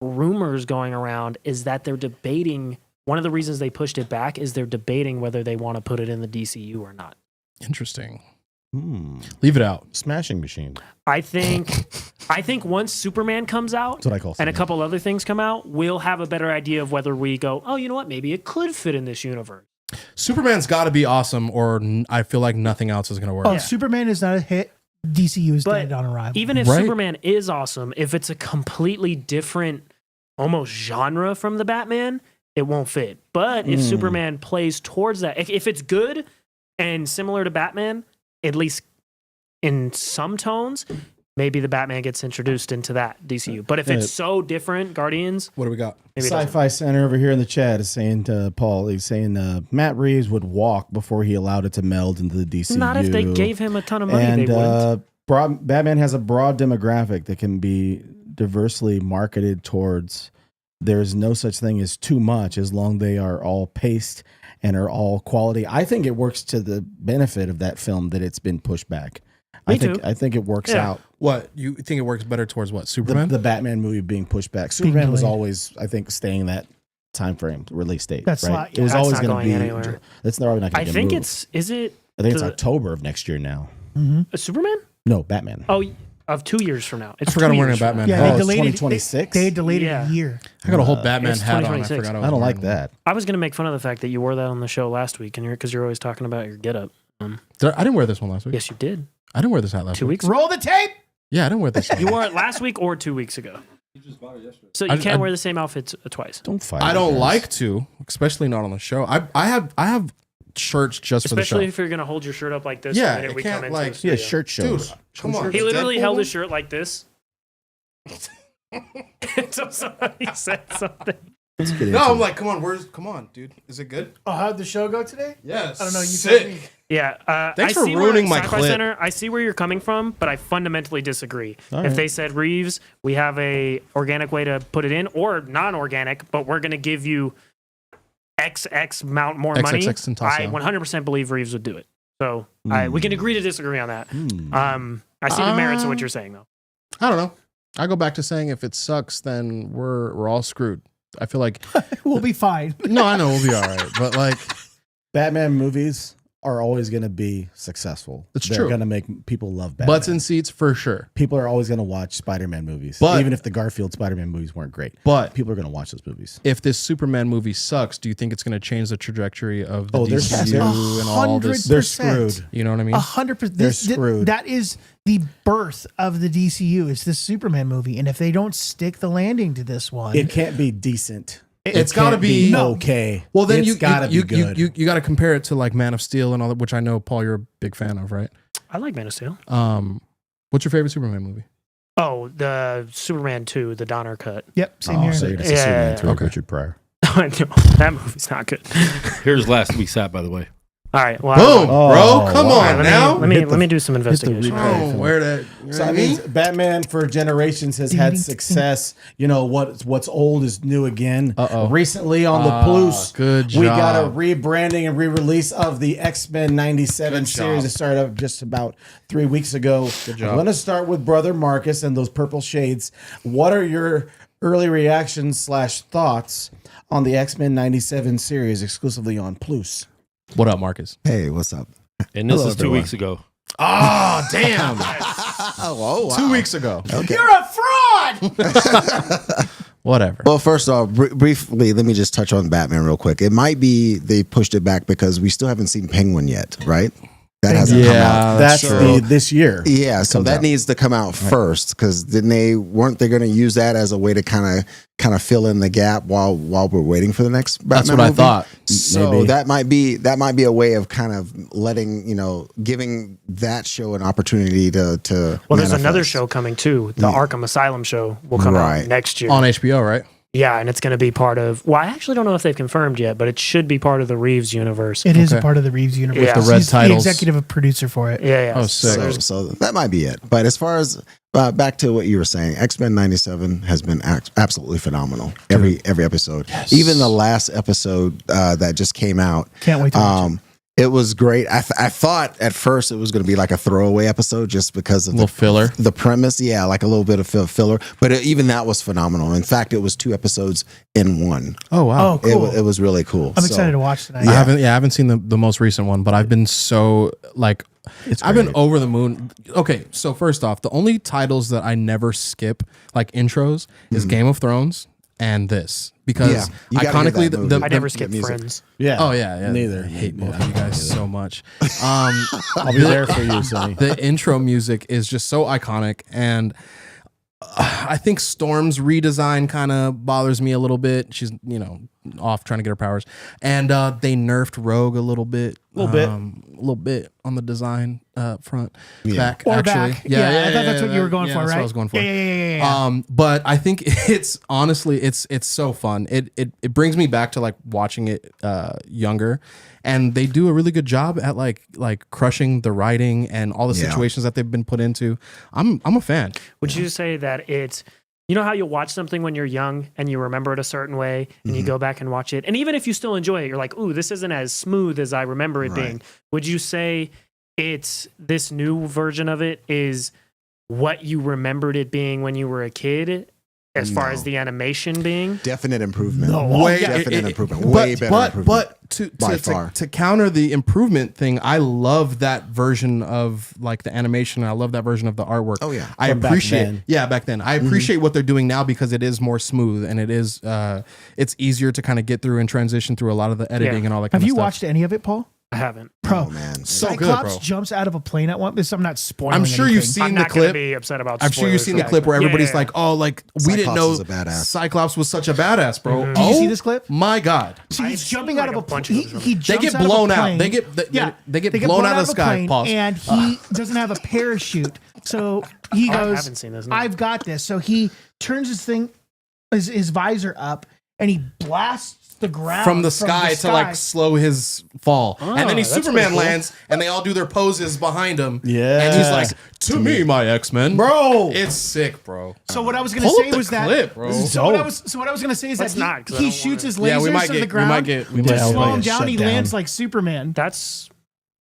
rumors going around is that they're debating. One of the reasons they pushed it back is they're debating whether they want to put it in the DCU or not. Interesting. Leave it out. Smashing machine. I think once Superman comes out That's what I call and a something. couple other things come out, we'll have a better idea of whether we go, oh, you know what? Maybe it could fit in this universe. Superman's got to be awesome, or I feel like nothing else is going to work. Oh, if Superman is not a hit, DCU is But dead on arrival. even if Right. Superman is awesome, if it's a completely different, almost genre from the Batman, it won't fit. But if Superman plays towards that, if it's good and similar to Batman, at least in some tones, maybe the Batman gets introduced into that DCU. But if it's so different, Guardians, What do we got? maybe it doesn't. Sci-Fi Center over here in the chat is saying to Paul, he's saying Matt Reeves would walk before he allowed it to meld into the DCU. Not if they gave him a ton of money, And they wouldn't. Batman has a broad demographic that can be diversely marketed towards. There's no such thing as too much as long they are all paced and are all quality. I think it works to the benefit of that film that it's been pushed back. I think it works out. What you think it works better towards? What The, Superman? the Batman movie being pushed back. Superman was always, I think, staying that time frame release date. That's right. not- It was That's always not going going to be. anywhere. That's probably not I going to think move. is it I think it's the- October of next year now. a Superman? No, Batman. Oh, of 2 years from now. It's I forgot 2 I'm wearing years a from Batman now. yeah, hat. they it's delayed 2026? They delayed it Yeah. a year. I got a whole Batman it's hat on. I 2026. forgot. I don't like wearing that. I was going to make fun of the fact that you wore that on the show last week, and because you're always talking about your getup. one. I didn't wear this one last week. Yes, you did. I didn't wear this hat last 2 week. weeks ago. Roll the tape. Yeah, I didn't wear this. You wore it last week or 2 weeks ago. You just bought it yesterday. So you I- can't I- wear the same outfit twice. Don't fight. I don't guys. like to, especially not on the show. I have shirts just for the show. Especially if you're going to hold your shirt up like this. Yeah, the minute it we can't, come into like- the Yeah, studio. shirt shows. Dude, come on. He literally Deadpool held one? his shirt like this. Until somebody said something. Let's get No, into I'm it. like, come on, dude. Is it good? Oh, how'd the show go today? Yes. I don't know. You Sick. told me. Yeah. Thanks I for see ruining where my Sci-Fi clip. Center, I see where you're coming from, but I fundamentally disagree. All If right. they said, Reeves, we have a organic way to put it in, or non-organic, but we're going to give you XX amount more money, XXX and I Tasso. 100% believe Reeves would do it. So we can agree to disagree on that. I see the merits of what you're saying, though. I don't know. I go back to saying if it sucks, then we're all screwed. I feel like We'll be fine. no, I know we'll be all right, but like Batman movies are always going to be successful. It's They're true. going to make people love Batman. butts in seats for sure. People are always going to watch Spider-Man movies, But- even if the Garfield Spider-Man movies weren't great. But People are going to watch those movies. if this Superman movie sucks, do you think it's going to change the trajectory of the Oh, they're DCU screwed. and all this? They're 100%. screwed. You know what I mean? 100%. They're screwed. That is the birth of the DCU. Is this Superman movie, and if they don't stick the landing to this one, It can't be decent. It's It got to can't be okay. Well, then It's you gotta you, be you, good. you got to compare it to like Man of Steel and all that, which I know Paul you're a big fan of, right? I like Man of Steel. What's your favorite Superman movie? Oh, the Superman 2, the Donner cut. yep, same Oh, here. so you're going to Yeah. Superman 3 with Okay. Richard Pryor. No, that movie's not good. Here's last week's app, by the way. All right. Well, Boom, Oh, bro! Come wow. on let now. me Hit the- do some investigation. replay. Oh, where that? You know So what I I mean, mean? Batman for generations has had success. You know what's old is new again. Uh-oh. Recently on the Plus, good we got a job. rebranding and re-release of the Xmen '97 Good series. job. It started up just about 3 weeks ago. Good job. I'm going to start with Brother Marcus and those purple shades. What are your early reactions / thoughts on the Xmen '97 series exclusively on Plus? What up, Marcus? Hey, what's up? And this Hello, is 2 everyone. weeks ago. Oh, damn. Oh, wow. 2 weeks ago. You're a fraud. Whatever. Well, first off, briefly, let me just touch on Batman real quick. It might be they pushed it back because we still haven't seen Penguin yet, right? That hasn't come out. That's So- this year. Yeah, so that needs to come out first because weren't they going to use that as a way to kind of fill in the gap while we're waiting for the next Batman That's what I movie? thought. So Maybe. that might be a way of kind of letting giving that show an opportunity to. Well, there's another manifest. show coming too. The Arkham Asylum show will come Right. out next year. On HBO, right? Yeah, and it's going to be part of. Well, I actually don't know if they've confirmed yet, but it should be part of the Reeves universe. It is a Okay. part of the Reeves universe. Yeah. The red He's titles. the executive producer for it. Yeah, yeah. Oh, sick. So that might be it. But as far as back to what you were saying, Xmen '97 has been absolutely phenomenal. Every episode, even the last episode that just came out. Can't wait to watch it. It was great. I thought at first it was going to be like a throwaway episode just because of A little filler. the premise. Yeah, like a little bit of filler. But even that was phenomenal. In fact, it was 2 episodes in one. Oh, wow. Oh, cool. It was really cool. I'm So, excited to watch tonight. I haven't seen the most recent one, but I've been so like I've been over the moon. Okay, so first off, the only titles that I never skip like intros is Game of Thrones and this because Yeah, you gotta get iconically that movie. I never the skip music. Friends. Yeah. Oh yeah. Neither. I hate both of you guys so much. I'll be there for you, Sonny. The intro music is just so iconic, and I think Storm's redesign kind of bothers me a little bit. She's off trying to get her powers, and they nerfed Rogue a little bit, a little bit on the design front. Back Or actually, back. Yeah, I thought that's what you were going for, that's right? what I was going for. Yeah. But I think it's honestly it's so fun. It brings me back to like watching it younger, and they do a really good job at like crushing the writing and all the Yeah. situations that they've been put into. I'm a fan. Would you say that it's, you know how you watch something when you're young and you remember it a certain way and you go back and watch it, and even if you still enjoy it, you're like, ooh, this isn't as smooth as I remember it being. Would you say it's this new version of it is what you remembered it being when you were a kid, as far as the animation being? Definite improvement. Way Definite improvement. Way better improvement. But by far. to counter the improvement thing, I love that version of like the animation. And I love that version of the artwork. Oh, yeah. I From back appreciate. then. Yeah, back then I appreciate what they're doing now because it is more smooth and it is it's easier to kind of get through and transition through a lot of the editing and all that. Have kind you of stuff. watched any of it, Paul? I haven't. Bro, Oh, man. So good, Cyclops bro. jumps out of a plane at one. I'm not spoiling. I'm sure you've anything. seen I'm the not going to clip. be upset about. I'm sure you've spoilers seen for the clip where X-Men. everybody's Yeah. like, "Oh, like we didn't Cyclops know is a badass. Cyclops was such a badass, bro." Did you see this clip? My God, So he's I've seen, jumping like, out of a a bunch plane. of them. He they jumps get out of a blown out. plane. They get blown out of the sky. plane, Pause. and he doesn't have a parachute. So he I goes, haven't seen this, no. I've got this. So he turns his visor up, and he blasts the ground From the sky to like slow his fall, and then that's Superman pretty cool. lands, and they all do their poses behind him. Yeah. and he's like, "To me, my X-Men, Bro. it's sick, bro." So what I was gonna Pull say up the was clip, that. bro. So what I was gonna say is Let's that not, 'cause I he don't shoots wanna- his lasers Yeah, we might to get, the ground. we Yeah, might I'll slow get him down. shut He down. lands like Superman. That's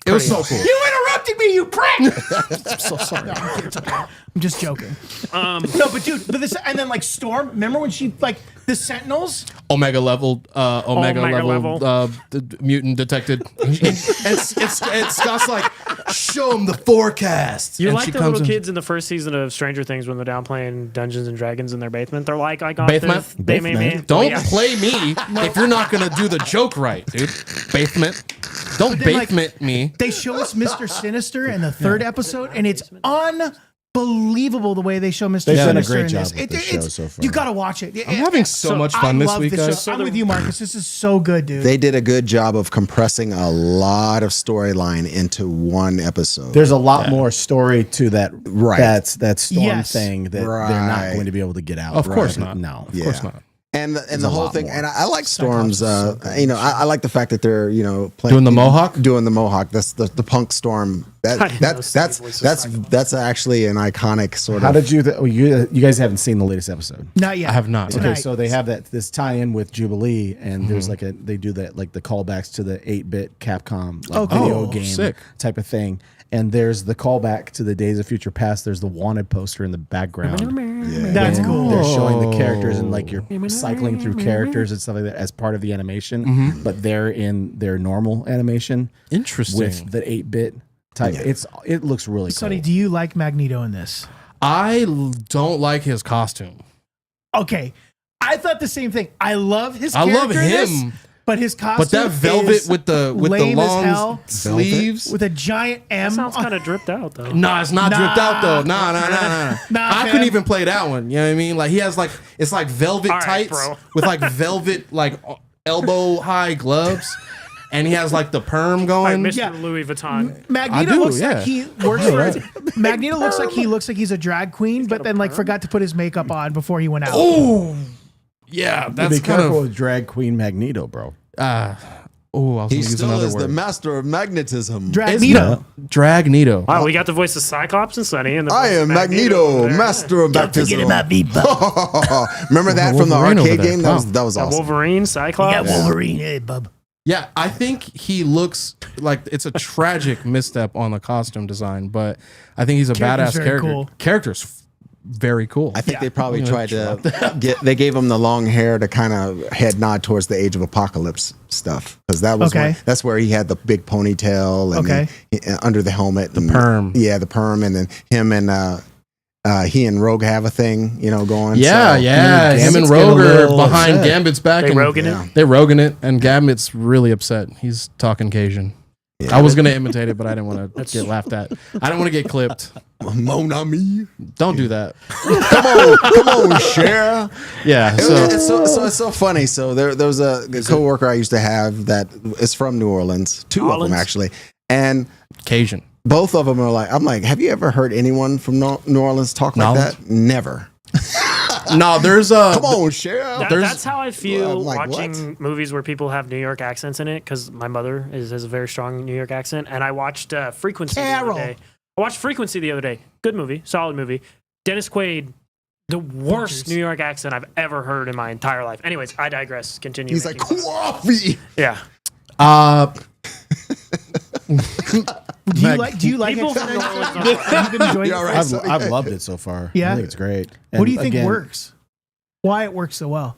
It was so cool. You interrupted me, you prick! I'm so sorry. I'm just joking. No, but dude, but this and then like Storm. Remember when she like the Sentinels? Omega level, Omega level, level. mutant detected. and Scott's like, "Show him the forecast." You're and like she the comes little in- kids in the first season of Stranger Things when they're down playing Dungeons and Dragons in their basement. They're like, "I got Basement? this." They made me. Don't Oh, yeah. play me if you're not gonna do the joke right, dude. Basement. Don't then, like, basement me. They show us Mr. Sinister in the third episode, and it's unbelievable the way they show Mr. They've done a Sinister great in job this. with the show so far. You gotta watch it. I'm having so much fun I this love week, show. guys. I'm with you, Marcus. This is so good, dude. They did a good job of compressing a lot of storyline into one episode. There's a lot more story to that. Right. That Storm Yes. thing that they're not Right. going to be able to get out. Of course not. No. Of course not. and the a whole lot thing, more. and I like Storm's. I like the fact that they're playing, Doing the Mohawk? doing the Mohawk. That's the punk Storm. I know That's Steve was that's actually an iconic sort How of. did you guys haven't seen the latest episode? Not yet. I have not. Tonight. Okay, so they have this tie-in with Jubilee, and there's like they do that like the callbacks to the 8-bit Capcom like video cool. game Sick. type of thing. And there's the callback to the Days of Future Past. There's the Wanted poster in the background. That's when cool. They're showing the characters and like you're cycling through characters and stuff like that as part of the animation, but they're in their normal animation Interesting. with the 8-bit type. Yeah. It looks really Sonny, cool. do you like Magneto in this? don't like his costume. Okay. I thought the same thing. I love his I love character in this, him. but his costume But that velvet is with the lame as hell, long sleeves. with a giant M. That sounds kind of dripped out though. No, it's not dripped out though. Nah. Nah, I fam. couldn't even play that one. You know what I mean? Like he has like it's like velvet All right, tights bro. with like velvet like elbow high gloves, and he has like the perm Like going. Mr. Yeah. Louis Vuitton. Magneto I do, looks yeah. like he works for. Magneto looks like he's a drag queen, but then like forgot to put his makeup on before he went out. Oh, yeah, Be that's kind careful of. with drag queen Magneto, bro. I was He gonna use still another is the word. master of magnetism. Dragneto. Dragnito. Wow, we got the voice of Cyclops and Sunny. And the I voice of am Magneto, over there. master of baptism. me, bub. Remember that from the Wolverine over arcade there. game? Wow. That was Yeah, awesome. Wolverine, Cyclops. Wolverine. Hey, bub. Yeah, I think he looks like it's a tragic misstep on the costume design, but I think he's a Character's badass very character. cool. Character's very cool. I think they probably tried to they gave him the long hair to kind of head nod towards the Age of Apocalypse stuff because that was Okay. that's where he had the big ponytail and Okay. under the helmet, the perm. yeah, the perm, and then him and he and Rogue have a thing, going. Yeah, so, yeah. Him and Gambit's Rogue getting a are little behind upset. Gambit's back. They and roguing yeah. it. They're roguing it, and Gambit's really upset. He's talking Cajun. Yeah. I was gonna imitate it, but I didn't want to get laughed at. I didn't want to get clipped. Mon ami. Don't do that. Come on, Cher. Yeah. It's so funny. So there was a coworker I used to have that is from New Orleans. Two of Orleans? them actually, and Cajun. both of them are like, I'm like, have you ever heard anyone from New Orleans talk like Knowledge? that? Never. No, there's a. Come on, Cher. That's how I feel I'm like, watching movies where people have New York accents in it. Because my mother has a very strong New York accent, and I watched Frequency Carol. the other day. I watched Frequency the other day. Good movie, solid movie. Dennis Quaid, the worst New York accent I've ever heard in my entire life. Anyways, I digress. Continue. He's like, making fun. coffee. Yeah. Do you like? Do you like? People it? from New Orleans don't You've been enjoying You all it? right? I've loved it so far. Yeah? I think it's great. What do you And think again, works? Why it works so well?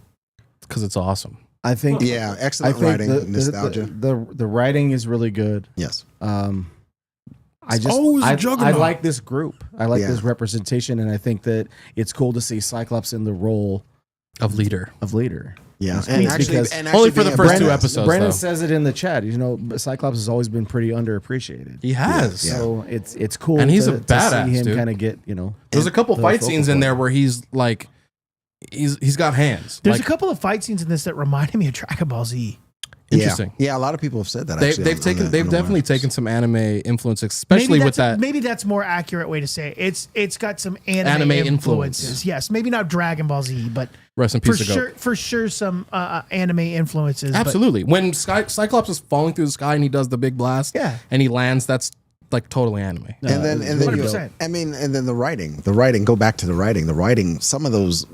because it's awesome. I think Yeah, I excellent think writing, nostalgia. the writing is really good. Yes. I just always a I juggernaut. like this group. I like Yeah. this representation, and I think that it's cool to see Cyclops in the role Of leader. of leader. Yeah, It's and neat actually, because Only for the being a first badass. two episodes. Brandon though. says it in the chat. Cyclops has always been pretty underappreciated. He has. Yeah. So it's cool, And he's to, a to badass, see him dude. kind of get There's a couple the fight focal scenes in point. there where he's like, he's got hands. There's like, a couple of fight scenes in this that reminded me of Dragon Ball Z. Interesting. Yeah, a lot of people have said that. They've, Actually, they've taken they've definitely taken some anime influence, especially with that. Maybe that's a more accurate way to say it. It's got some anime, Anime influences. influence. Yes, maybe not Dragon Ball Z, but Rest in for peace, ago. sure some anime influences. but- Absolutely. When Cyclops is falling through the sky and he does the big blast, Yeah. and he lands, that's like totally anime. And then you, 100%. I mean, and then the writing. Go back to the writing. The writing. Some of those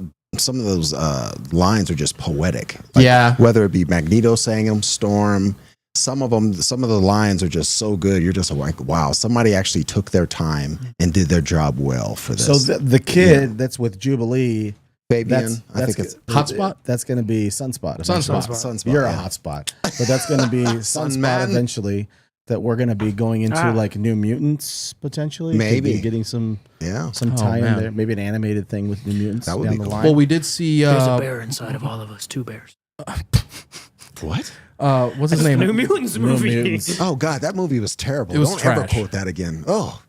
lines are just poetic. Like, Yeah. Whether it be Magneto saying them, Storm. Some of the lines are just so good. You're just like, wow, somebody actually took their time and did their job well for this. So the kid that's with Jubilee, Fabian, I think it's Hotspot? That's going to be Sunspot. eventually. Sunspot. You're yeah. a hotspot, but that's going to be Sunspot man. eventually. That we're going to be going into Ah. like New Mutants potentially. Maybe. Could be getting some Yeah. Oh, tie in man. there. Maybe an animated thing with New Mutants That would down be the cool. line. Well, we did see There's a bear inside of all of us. Two bears. What? what's his name? New Mutants movie. Mutants. Oh God, that movie was terrible. It was Don't ever trash. quote that again. Oh,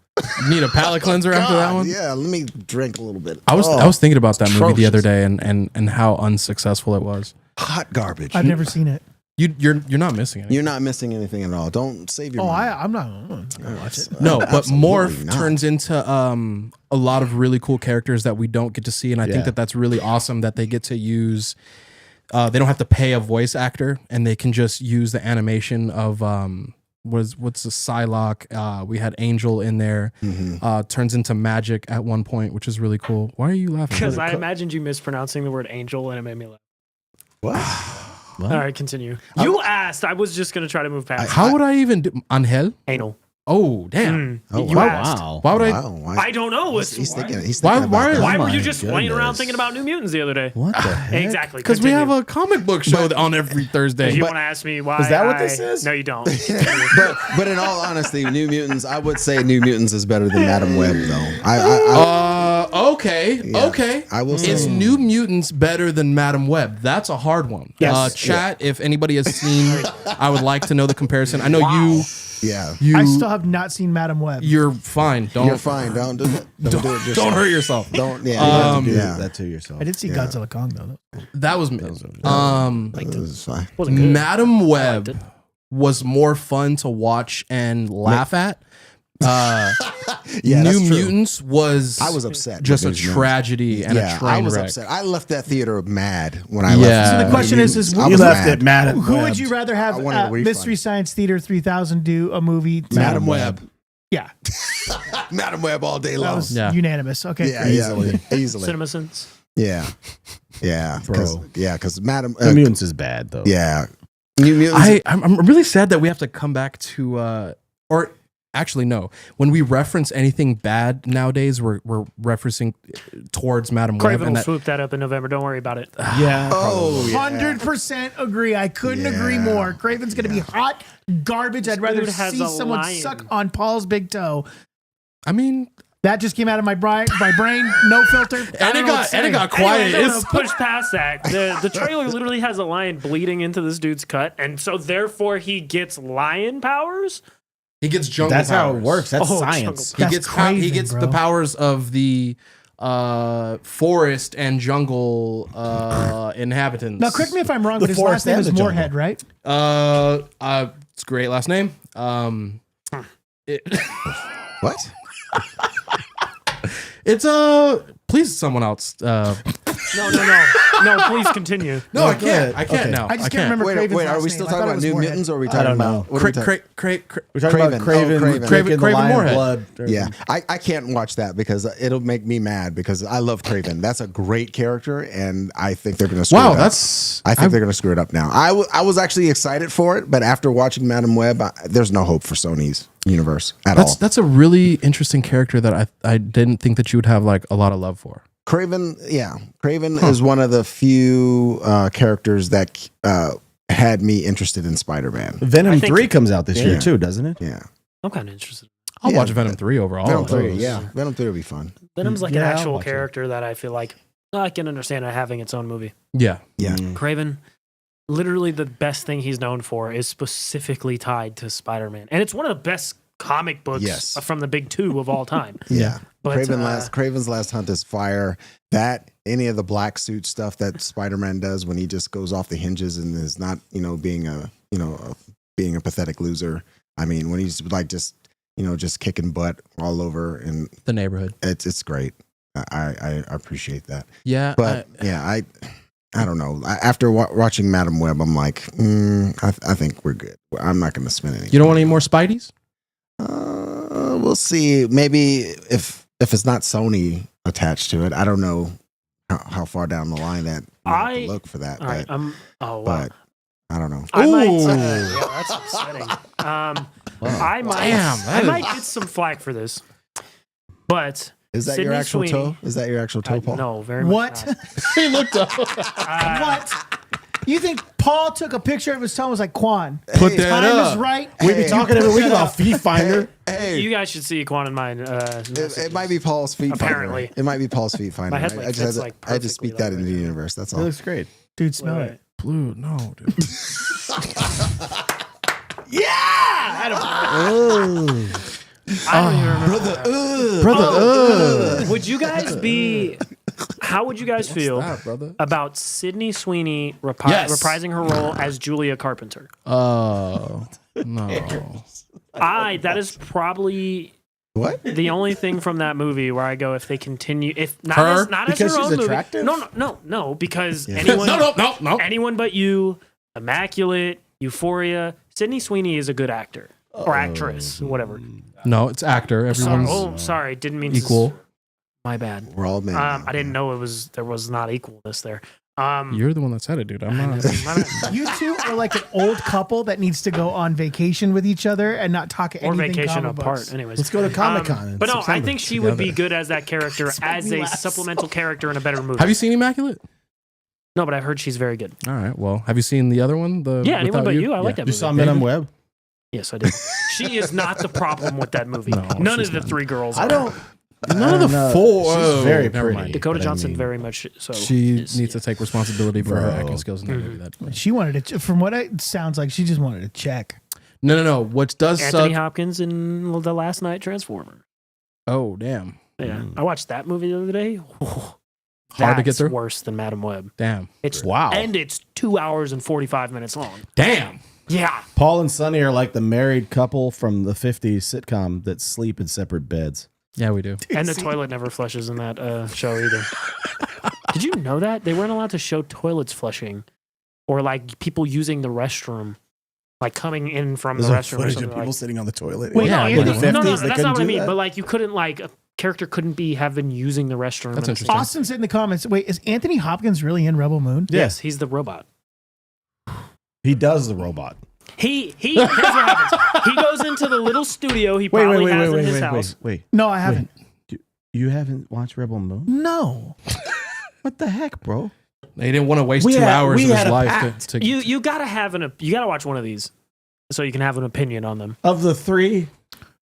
Need a palate cleanser after that God, one. yeah. Let me drink a little bit. I was thinking about that movie the atrocious. other day and how unsuccessful it was. Hot garbage. I've never seen it. You're not missing anything. You're not missing anything at all. Don't save your. Oh, money. I'm not gonna watch it. No, but Absolutely Morph not. turns into a lot of really cool characters that we don't get to see, and I think Yeah. that's really awesome that they get to use. They don't have to pay a voice actor, and they can just use the animation of what's the Psylocke. We had Angel in there. Turns into magic at one point, which is really cool. Why are you laughing? Because I imagined you mispronouncing the word angel and it made me laugh. What? All right, continue. You asked. I was just going to try to move past How would I even do Angel? anal. Oh, damn. Oh, You wow. asked. Wow. Why would I? Wow, why- I don't know. He's thinking. He's Why- thinking why- about that. Why were my you just laying around goodness. thinking about New Mutants the other day? What the heck? Exactly. Because we have continue. a comic book show on every Thursday. If you want to ask me why, Is that what this is? No, you don't. but in all honesty, New Mutants. I would say New Mutants is better than Madam Web, though. Okay. Yeah. Okay. I will say- Is New Mutants better than Madam Web? That's a hard one. Yes. Chat, if anybody has seen, I would like to know the comparison. I know yeah. I still have not seen Madam Web. you're fine. Don't. You're fine. Don't do it. Don't do it. Yourself. Don't hurt yourself. Don't. Yeah. Do yeah. that to yourself. I did see Godzilla Kong though. That was me. This is fine. Wasn't good. Madam liked Web it. was more fun to watch and laugh at. Yeah, New that's true. Mutants was I was upset. just a with New Mutants. tragedy and Yeah, a train I was wreck. upset. I left that theater mad when I Yeah. left. So the question is I You was left mad. it mad at Who Webb. would you rather have I wanted a refund. Mystery Science Theater 3000 do a movie? to- Madam Web. Yeah, Madam Web all day that long. was Yeah. unanimous. Okay, Yeah, great. easily. CinemaSins. Yeah, yeah, because Madam. New Mutants is bad though. Yeah, New Mutants. I'm really sad that we have to come back to or actually no, when we reference anything bad nowadays, we're referencing towards Madam Web. Craven And will that, swoop that up in November. Don't worry about it. Yeah. Oh, yeah. 100% agree. I couldn't agree Yeah. more. Craven's gonna be hot garbage. I'd rather dude has see a someone lion. suck on Paul's big toe. I mean, That just came out of my brain. No filter. I and don't it know what to got say. quiet. Anyway, no, It's- push past that. The trailer literally has a lion bleeding into this dude's cut, and so therefore he gets lion powers. He gets jungle. That's how it powers. works. That's Oh, science. He That's gets he crazy, gets bro. the powers of the forest and jungle inhabitants. Now, correct me if I'm wrong, The but his last forest name and is the jungle. Moorhead, right? It's a great last name. What? It's please someone else. No, please continue. No, I go can't. ahead. I can't Okay. now. I just can't remember Wait, Craven's wait. Are last we name. still I talking thought it about was New Moorhead. Mutants, or are we I talking don't know. about? What are we talking- We're talking about Craven. Craven. Oh, Craven. Drinking the Craven lion Moorhead. blood. Yeah, I can't watch that because it'll make me mad because I love Craven. That's a great character, and I think they're going to screw it Wow, up. that's. I think they're going to screw it up now. I was actually excited for it, but after watching Madam Web, there's no hope for Sony's universe at all. That's a really interesting character that I didn't think that you would have like a lot of love for. Craven, yeah. Craven is one of the few characters that had me interested in Spider-Man. Venom I think- 3 comes out this year Yeah. too, doesn't it? Yeah. I'm kind of interested. I'll Yeah, watch Venom 3 over all Venom of 3, those. yeah. Venom 3 will be fun. Venom's like Yeah, an I'll actual watch it. character that I feel like I can understand it having its own movie. Yeah. Yeah. Craven, literally the best thing he's known for is specifically tied to Spider-Man, and it's one of the best comic books Yes. from the big two of all time. Yeah. But, Craven's Last Hunt is fire. That any of the black suit stuff that Spider-Man does when he just goes off the hinges and is not, being a pathetic loser. I mean, when he's like just kicking butt all over, and The neighborhood. it's great. I appreciate that. Yeah. But I don't know. After watching Madam Web, I'm like, I think we're good. I'm not going to spend any. You don't want any more Spideys? We'll see. Maybe if it's not Sony attached to it, I don't know how far down the line that we have to look for that. All right, but, oh wow. but I don't know. I might. Ooh. Yeah, that's upsetting. I might. Damn, I that might is- get some flack for this, but Is that Sydney your actual Sweeney- toe? Is that your actual toe, Paul? no, very much What? not. He looked up. What? You think Paul took a picture of his toe and was like, Quan, Put that time up. is right? We be talking every week about Feet Finder. Hey, You guys should see Quan and mine. it might be Paul's feet. Apparently. finder. It might be Paul's feet finder. My head, like, I just fits, had to, like, I had to speak that perfectly, into like, the right universe. That's It all. looks great. Dude, smell it. Blue, no, dude. I don't even remember. Brother, Would you guys be? How would you guys feel that, brother? about Sydney Sweeney Yes. reprising her role as Julia Carpenter? No. That is probably What? the only thing from that movie where I go, if they continue, if not Her? as not Because as her she's own attractive? movie. No, because anyone, No. anyone but you, Immaculate, Euphoria, Sydney Sweeney is a good actor or actress, whatever. No, it's actor. Everyone's Sorry, didn't mean equal. To, my bad. We're all men. I didn't know there was not equalness there. You're the one that said it, dude. I'm not. You two are like an old couple that needs to go on vacation with each other and not talk or anything vacation comic apart. books. Anyways, Let's go to Comic-Con. but no, I think she would be good as that character, as a laugh supplemental character in a better movie. Have you seen Immaculate? No, but I heard she's very good. All right. Well, have you seen the other one? The Yeah, anyone Without but you. I like that You movie. saw Venom Web? Yes, I did. She is not the problem with that movie. No, None she's of the not. three girls. I are. don't. None of the know. four. She's Oh, very never pretty. mind. Dakota but I Johnson mean- very much so. She is- needs to take responsibility for her Bro. acting skills in that movie. That She wanted to, from what it sounds like, she just wanted to check. no. What does Anthony suck? Hopkins in The Last Night Transformer. Oh, damn. Yeah, I watched that movie the other day. Hard to get That's through. worse than Madam Web. Damn. It's Wow. and it's 2 hours and 45 minutes long. Damn. Yeah, Paul and Sonny are like the married couple from the 50s sitcom that sleep in separate beds. Yeah, we do. and the toilet never flushes in that show either. Did you know that they weren't allowed to show toilets flushing, or like people using the restroom, like coming in from the restroom or something like. sitting on the toilet. Wait, Yeah, No, I yeah, didn't no, know. no, no, 50s, they that's couldn't not what I do mean. that? But like, you couldn't like a character couldn't have been using the restroom. That's at the same interesting. Austin said in the comments, wait, is Anthony Hopkins really in Rebel Moon? Yes, he's the robot. He does the robot. Here's what happens. He goes into the little studio he probably has in his house. wait. No, I haven't. You haven't watched Rebel Moon? No. What the heck, bro? They didn't want to waste We 2 had- hours we of his had a life pact. to You gotta have you gotta watch one of these so you can have an opinion on them. Of the three,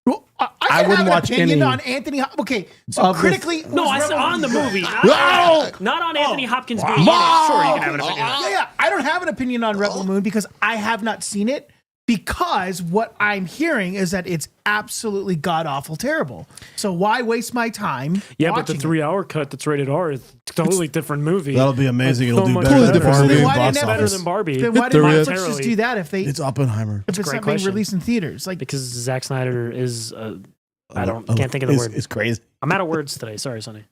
Well, I I wouldn't have an watch opinion any- on Anthony. Okay, so Of the- critically, No, I was said Rebel on the Moon movie, good? not on Anthony Hopkins being in it. Sure, you can have an opinion. Yeah. I don't have an opinion on Rebel Moon because I have not seen it. Because what I'm hearing is that it's absolutely god awful terrible. So why waste my time? Yeah, but the watching it? 3-hour cut that's rated R is a totally different movie. that'll be amazing. Like, It'll so do much better than better. Barbie So then in why box didn't better office. than Barbie. Then why the didn't real- Netflix just do that if they It's Oppenheimer. if it's great not being question. released in theaters? Like Because Zack Snyder is can't think of the word. It's crazy. I'm out of words today. Sorry, Sonny.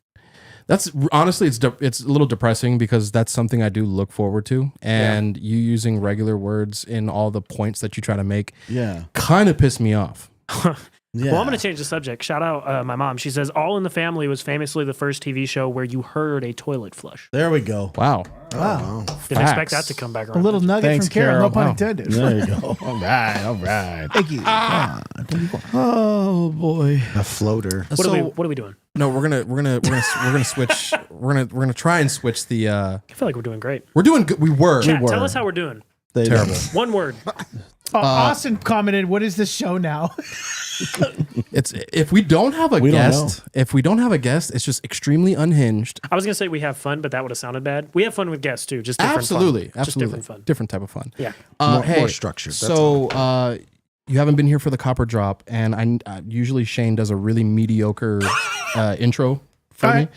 That's honestly, it's a little depressing because that's something I do look forward to, and you using regular words in all the points that you try to make Yeah. kind of pissed me off. Yeah. Well, I'm going to change the subject. Shout out my mom. She says All in the Family was famously the first TV show where you heard a toilet flush. There we go. Wow. wow, Didn't expect Facts. that to come back a around. little nugget Thanks, from Carol. Carol. No pun Wow. intended. There you go. All right. All right. Thank you. Oh boy. A floater. What are we doing? No, we're gonna switch. We're gonna try and switch the. I feel like we're doing great. We're doing good. We were. Chat, tell us how we're doing. Terrible. One word. Austin commented, "What is this show now?" It's if we don't have a We don't guest. If we don't have a guest, it's just extremely unhinged. I was going to say we have fun, but that would have sounded bad. We have fun with guests too. Just different Absolutely, fun. absolutely, Just different fun. different type of fun. Yeah. Hey, more structured, that's So you haven't been here for the copper drop, and I usually Shane does a really mediocre intro for All me. right.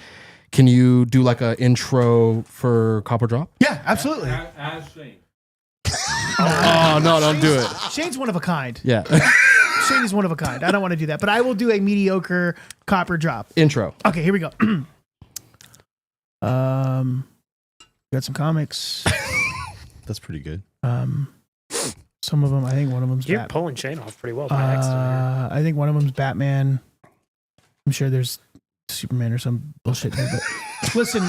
Can you do like an intro for copper drop? Yeah, absolutely. Oh no, don't do it. Shane's one of a kind. Yeah, Shane is one of a kind. I don't want to do that, but I will do a mediocre copper drop. intro. Okay, here we go. Got some comics. That's pretty good. Some of them, I think one of them's You're Bat- pulling Shane off pretty well by accident. Here. I think one of them's Batman. I'm sure there's Superman or some bullshit there, but listen,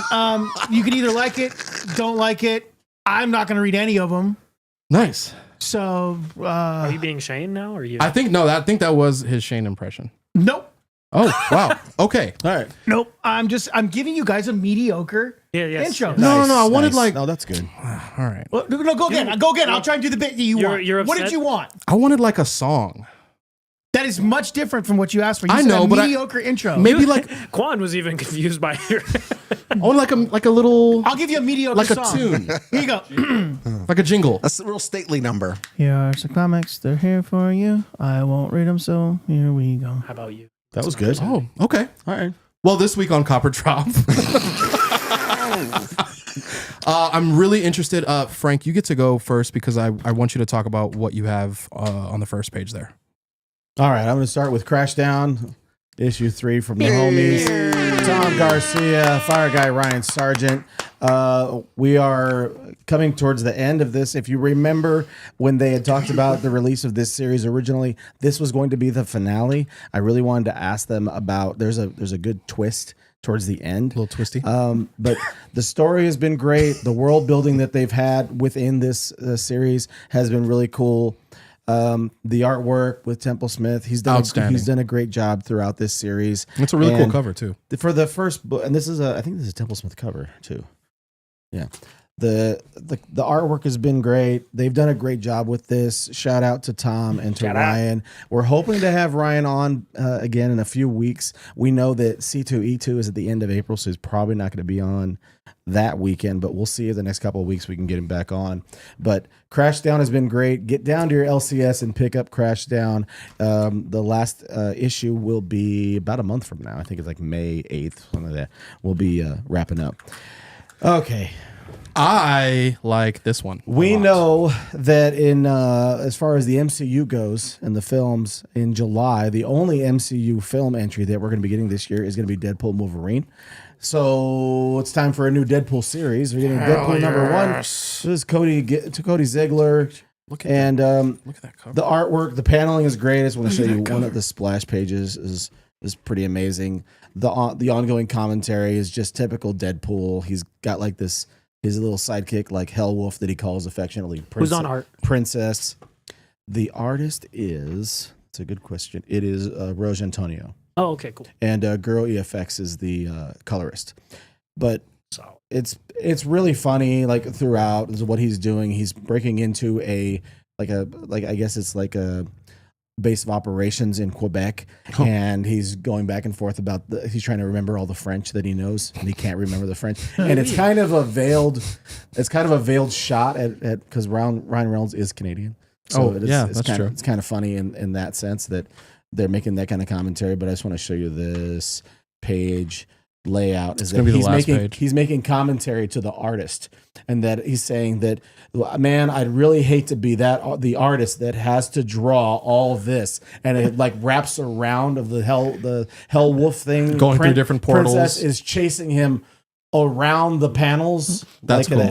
you can either like it, don't like it. I'm not going to read any of them. Nice. So, Are you being Shane now? Or are you? I think that was his Shane impression. nope. Oh wow. Okay. All right. Nope. I'm giving you guys a mediocre yes, intro. yes. No, I wanted like. No, that's good. All right. Well, no, go again. Go again. I'll try and do the bit that you You're- want. you're What did upset? you want? I wanted like a song. That is much different from what you asked for. You I said know, a but mediocre intro. Maybe like Quan was even confused by your. I want like a little I'll give you a mediocre like a song. tune, Here you go. like a jingle. That's a real stately number. Here are some comics. They're here for you. I won't read them, so here we go. How about you? That was good. Oh, okay. All right. Well, this week on Copper Drop, I'm really interested. Frank, you get to go first because I want you to talk about what you have on the first page there. All right. I'm going to start with Crash Down, issue 3 from the homies. Tom Garcia, Fire Guy Ryan Sargent. We are coming towards the end of this. If you remember when they had talked about the release of this series originally, this was going to be the finale. I really wanted to ask them about. There's a good twist towards the end. A little twisty. But the story has been great. The world building that they've had within this series has been really cool. The artwork with Temple Smith, he's done a great job throughout this series. It's a really cool cover too. For the first book, and this is I think this is a Temple Smith cover too. Yeah. The artwork has been great. They've done a great job with this. Shout out to Tom and to Ryan. We're hoping to have Ryan on again in a few weeks. We know that C2E2 is at the end of April, so he's probably not going to be on that weekend, but we'll see if the next couple of weeks we can get him back on. But Crashdown has been great. Get down to your LCS and pick up Crashdown. The last issue will be about a month from now. I think it's like May 8th, something like that. We'll be wrapping up. Okay. I like this one. We know that in as far as the MCU goes and the films in July, the only MCU film entry that we're going to be getting this year is going to be Deadpool and Wolverine. So it's time for a new Deadpool series. We're getting Deadpool number 1. This is Cody Ziegler. Look at that cover. The artwork, the paneling is great. I just want to show you one of the splash pages is pretty amazing. The ongoing commentary is just typical Deadpool. He's got like his little sidekick, like Hellwolf, that he calls affectionately Who's on art? Princess. The artist is, it's a good question. It is Rose Antonio. Oh, okay, cool. And Girl EFX is the colorist. But So it's really funny, like throughout is what he's doing. He's breaking into a I guess it's like a base of operations in Quebec, and he's going back and forth about he's trying to remember all the French that he knows, and he can't remember the French. And it's kind of a veiled shot at because Ryan Reynolds is Canadian. So that's true. It's kind of funny in that sense that they're making that kind of commentary. But I just want to show you this page layout. Is that he's making commentary to the artist, and that he's saying that, man, I'd really hate to be the artist that has to draw all this, and it like wraps around of the hell wolf thing going through different portals. Princess is chasing him around the panels. That's cool.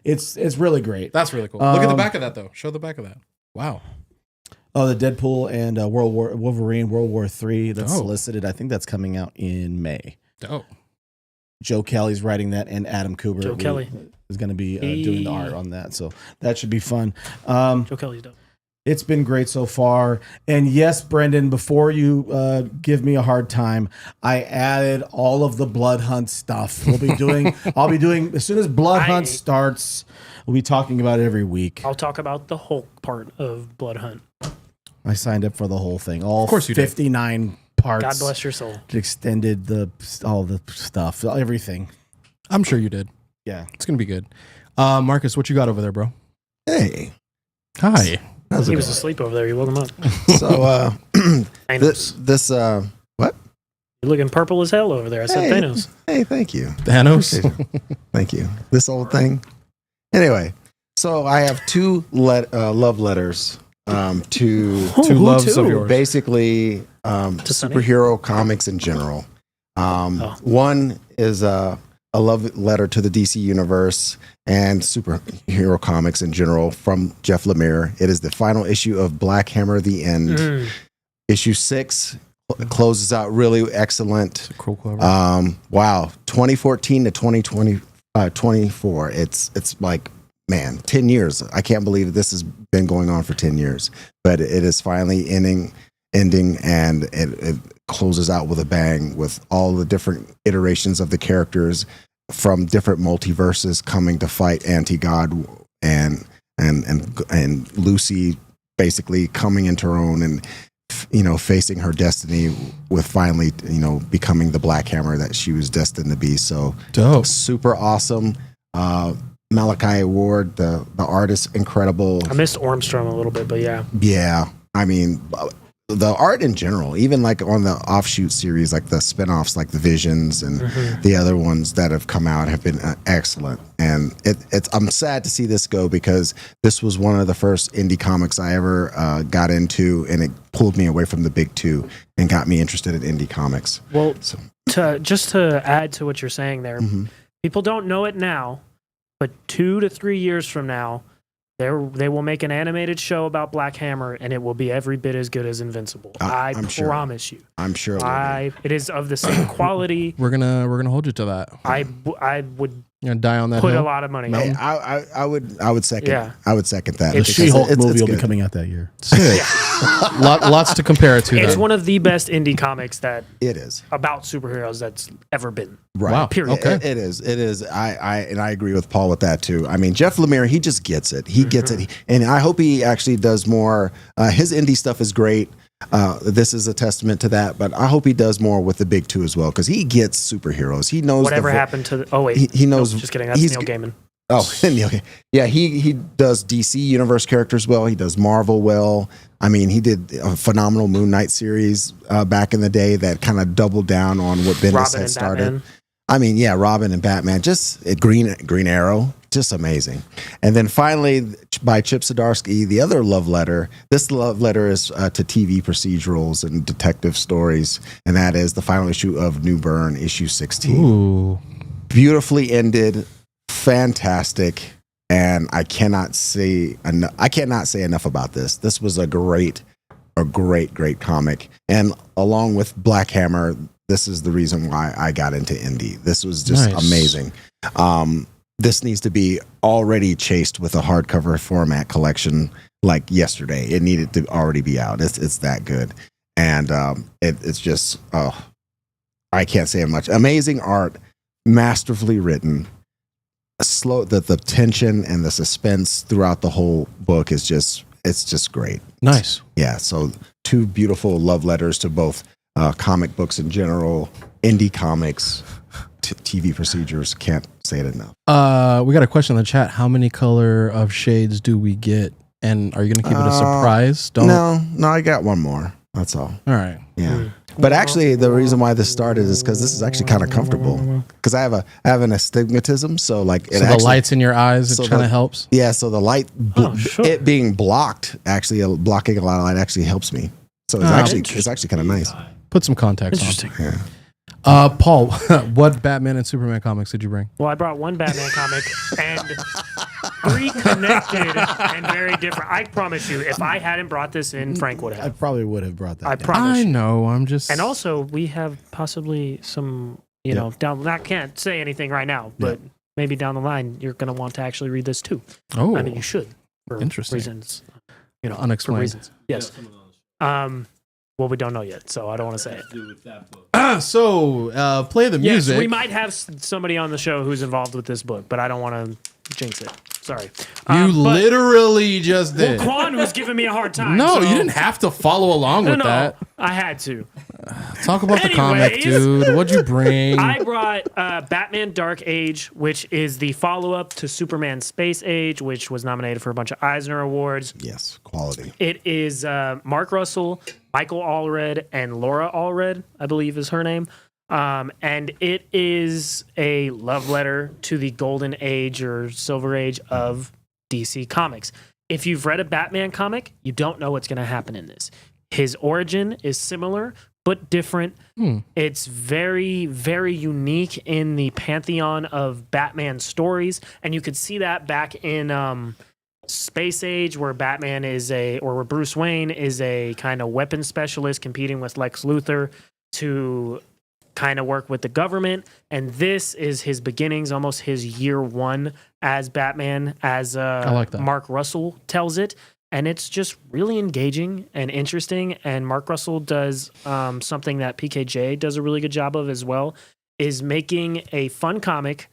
It's really great. That's really cool. Look at the back of that though. Show the back of that. Wow. Oh, the Deadpool and Wolverine World War III that's solicited. I think that's coming out in May. Oh. Joe Kelly's writing that, and Adam Kubert Kelly is going to be doing the art on that. So that should be fun. Joe Kelly's dope. It's been great so far. And yes, Brendan, before you give me a hard time, I added all of the Blood Hunt stuff. I'll be doing as soon as Blood Hunt starts, we'll be talking about it every week. I'll talk about the Hulk part of Blood Hunt. I signed up for the whole thing. All of course you 59 parts. God bless your soul. Extended all the stuff, everything. I'm sure you did. Yeah. It's going to be good. Marcus, what you got over there, bro? Hey. Hi. He was asleep over there. You woke him up. So this what? You're looking purple as hell over there. I said Thanos. Hey, thank you. Thanos? Thank you. This old thing. Anyway, so I have two love letters to two loves of yours. Basically superhero comics in general. One is a love letter to the DC universe and superhero comics in general from Jeff Lemire. It is the final issue of Black Hammer: The End. Issue 6 closes out really excellent. Cool cover. Wow, 2014 to 2024. It's like, man, 10 years. I can't believe this has been going on for 10 years, but it is finally ending, and it closes out with a bang with all the different iterations of the characters from different multiverses coming to fight Anti-God and Lucy basically coming into her own and, facing her destiny with finally, becoming the Black Hammer that she was destined to be. So dope. Super awesome. Malachi Ward, the artist, incredible. I missed Ormstrom a little bit, but yeah. Yeah. I mean, the art in general, even like on the offshoot series, like the spinoffs, like the Visions and the other ones that have come out have been excellent. And I'm sad to see this go because this was one of the first indie comics I ever got into, and it pulled me away from the big two and got me interested in indie comics. Well, to add to what you're saying there, people don't know it now, but 2 to 3 years from now, They will make an animated show about Black Hammer, and it will be every bit as good as Invincible. I I'm sure. promise you. I'm sure it will be. It is of the same quality. We're gonna hold you to that. I would You're gonna die on that put hill. a lot of money. Hey, on. I would second. Yeah. I would second that. The because She-Hulk it's movie will be good. coming out that year. Sick. Lots to compare it to. It's then. one of the best indie comics that It is. about superheroes that's ever been. Right. Wow. Period. Okay. It is. It is. I agree with Paul with that too. I mean, Jeff Lemire, he just gets it. He gets it. And I hope he actually does more. His indie stuff is great. This is a testament to that, but I hope he does more with the big two as well, because he gets superheroes. He knows Whatever happened to the. Oh wait, he knows. Nope, just kidding. That's he's- Neil Gaiman. Oh, okay. Yeah, he does DC Universe characters well. He does Marvel well. I mean, he did a phenomenal Moon Knight series back in the day that kind of doubled down on what Bendis Robin had and started. Batman. I mean, yeah, Robin and Batman, just Green Arrow, just amazing. And then finally, by Chip Zdarsky, the other love letter. This love letter is to TV procedurals and detective stories, and that is the final issue of New Bern, issue 16. Ooh. Beautifully ended, fantastic, and I cannot say enough about this. This was a great comic, and along with Black Hammer, this is the reason why I got into indie. This was just Nice. amazing. This needs to be already chased with a hardcover format collection like yesterday. It needed to already be out. It's that good, and it's just I can't say much. Amazing art, masterfully written. Slow the tension and the suspense throughout the whole book is just great. Nice. Yeah, so two beautiful love letters to both comic books in general, indie comics, TV procedures. Can't say it enough. We got a question in the chat. How many color of shades do we get? And are you going to keep it a surprise? No, I got one more. That's all. All right. Yeah. But actually, the reason why this started is because this is actually kind of comfortable. Because I have an astigmatism, so like So the lights in your eyes, so it kind the- of helps. Yeah, so the light, Sure. it being blocked, actually blocking a lot of light actually helps me. So it's actually kind of nice. Put some context Interesting. Yeah. on. Paul, what Batman and Superman comics did you bring? Well, I brought one Batman comic and three connected and very different. I promise you, if I hadn't brought this in, Frank would I have. probably would have brought that. I down. promise. I you. know. I'm just. And also, we have possibly some, down. I can't say anything right now, but maybe down the line, you're going to want to actually read this too. Oh, I mean, you should. For Interesting. reasons, Unexplained. For reasons. Yes. Well, we don't know yet, so I don't want to say it. So play the Yes, music. we might have somebody on the show who's involved with this book, but I don't want to jinx it. Sorry. You But- literally just Well, did. Quan was giving me a hard time. No, so- you didn't have to follow along with No, that. I had to. Talk about the comic, Anyways, dude. What'd you bring? I brought Batman Dark Age, which is the follow-up to Superman Space Age, which was nominated for a bunch of Eisner Awards. Yes, quality. It is Mark Russell, Michael Allred, and Laura Allred, I believe is her name. And it is a love letter to the golden age or silver age of DC Comics. If you've read a Batman comic, you don't know what's going to happen in this. His origin is similar, but different. It's very, very unique in the pantheon of Batman stories. And you could see that back in Space Age, where Batman is where Bruce Wayne is a kind of weapons specialist competing with Lex Luthor to kind of work with the government. And this is his beginnings, almost his year one as Batman, as I like that. Mark Russell tells it. And it's just really engaging and interesting. And Mark Russell does something that PKJ does a really good job of as well, is making a fun comic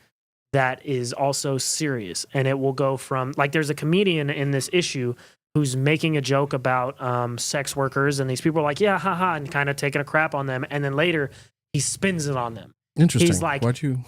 that is also serious. And it will go from, like, there's a comedian in this issue who's making a joke about sex workers. And these people are like, yeah, haha, and kind of taking a crap on them. And then later he spins it on them. Interesting. he's like- Why'd you?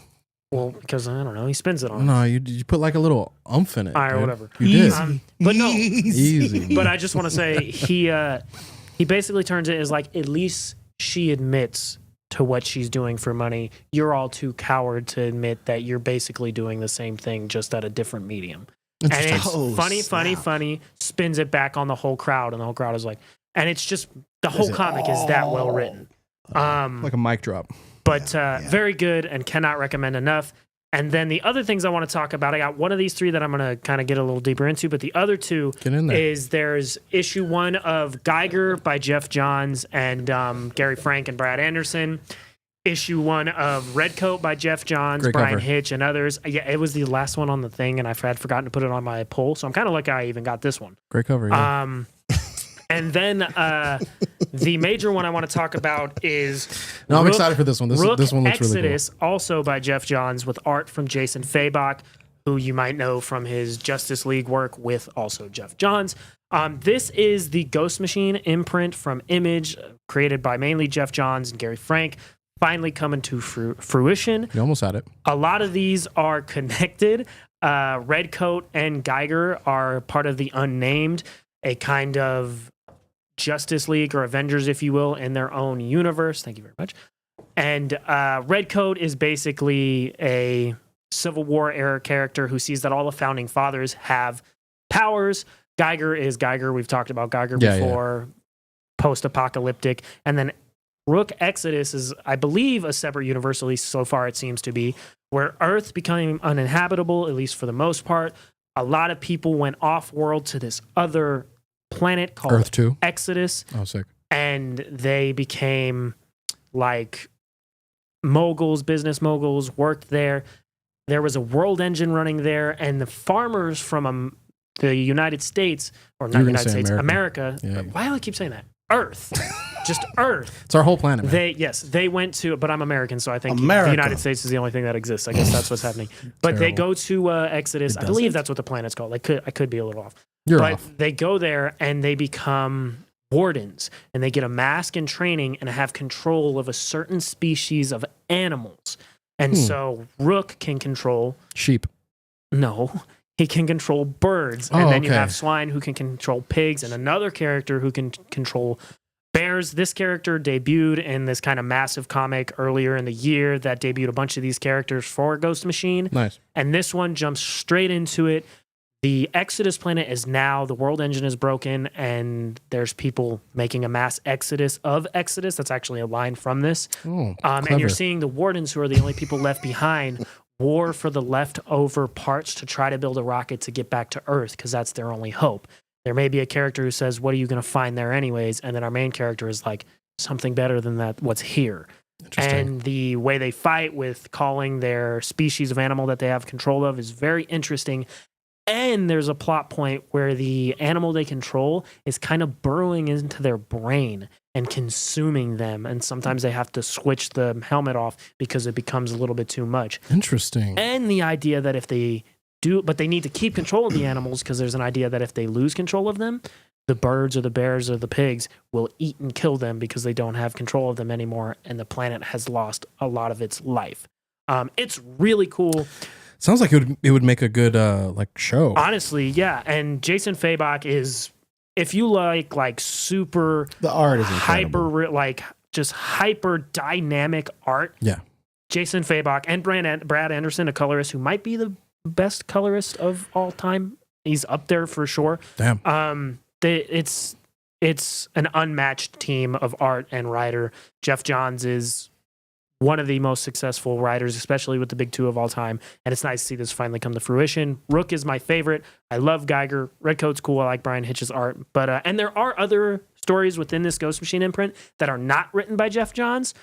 Well, because I don't know, he spins it on them. No, you put like a little umph in it. All right, dude. whatever. You did. But no, Easy. but I just want to say he basically turns it as like, at least she admits to what she's doing for money. You're all too coward to admit that you're basically doing the same thing, just at a different medium. And Interesting. it's Oh, funny, spins it back on the whole crowd, and the whole crowd is like, and it's just, the whole comic is that well written. Like a mic drop. But very good and cannot recommend enough. And then the other things I want to talk about, I got one of these three that I'm going to kind of get a little deeper into, but the other two Get in there. is there's issue 1 of Geiger by Jeff Johns and Gary Frank and Brad Anderson. Issue 1 of Redcoat by Jeff Johns, Great Brian cover. Hitch, and others. Yeah, it was the last one on the thing, and I had forgotten to put it on my poll, so I'm kind of lucky I even got this one. Great cover. Yeah. And then the major one I want to talk about is No, I'm excited for this one. This one looks really cool. Exodus, also by Jeff Johns, with art from Jason Fabok, who you might know from his Justice League work with also Jeff Johns. This is the Ghost Machine imprint from Image, created by mainly Jeff Johns and Gary Frank, finally coming to fruition. You almost had it. A lot of these are connected. Redcoat and Geiger are part of the Unnamed, a kind of Justice League or Avengers, if you will, in their own universe. Thank you very much. And Redcoat is basically a Civil War era character who sees that all the founding fathers have powers. Geiger is Geiger. We've talked about Geiger before, post-apocalyptic. And then Rook Exodus is, I believe, a separate universe, at least so far it seems to be, where Earth became uninhabitable, at least for the most part. A lot of people went off-world to this other planet called Earth 2. Exodus. Oh, sick. And they became like moguls, business moguls, worked there. There was a world engine running there, and the farmers from the United States, or not You're gonna United say States, America. Yeah. Why do I keep saying that? Earth. Just Earth. It's our whole planet, man. They went to, but I'm American, so I think America. the United States is the only thing that exists. I guess that's what's happening. But they go to Exodus. I believe that's what the planet's called. I could be a little off. You're But off. they go there and they become wardens, and they get a mask and training and have control of a certain species of animals. And so Rook can control, Sheep. no, he can control birds. Oh, And then you okay. have Swine who can control pigs, and another character who can control bears. This character debuted in this kind of massive comic earlier in the year that debuted a bunch of these characters for Ghost Machine. Nice. And this one jumps straight into it. The Exodus planet is now, the world engine is broken, and there's people making a mass exodus of Exodus. That's actually a line from this. Oh, And you're clever. seeing the wardens, who are the only people left behind, war for the leftover parts to try to build a rocket to get back to Earth, because that's their only hope. There may be a character who says, what are you going to find there anyways? And then our main character is like, something better than that, what's here. Interesting. And the way they fight with calling their species of animal that they have control of is very interesting. And there's a plot point where the animal they control is kind of burrowing into their brain and consuming them. And sometimes they have to switch the helmet off because it becomes a little bit too much. Interesting. And the idea that if they do, but they need to keep control of the animals, because there's an idea that if they lose control of them, the birds or the bears or the pigs will eat and kill them because they don't have control of them anymore. And the planet has lost a lot of its life. It's really cool. Sounds like it would make a good like show. Honestly, yeah. And Jason Fabok is, if you like super The art is incredible. just hyper dynamic art. Yeah. Jason Fabok and Brad Anderson, a colorist who might be the best colorist of all time. He's up there for sure. Damn. It's an unmatched team of art and writer. Jeff Johns is one of the most successful writers, especially with the big two of all time. And it's nice to see this finally come to fruition. Rook is my favorite. I love Geiger. Redcoat's cool. I like Brian Hitch's art. But and there are other stories within this Ghost Machine imprint that are not written by Jeff Johns.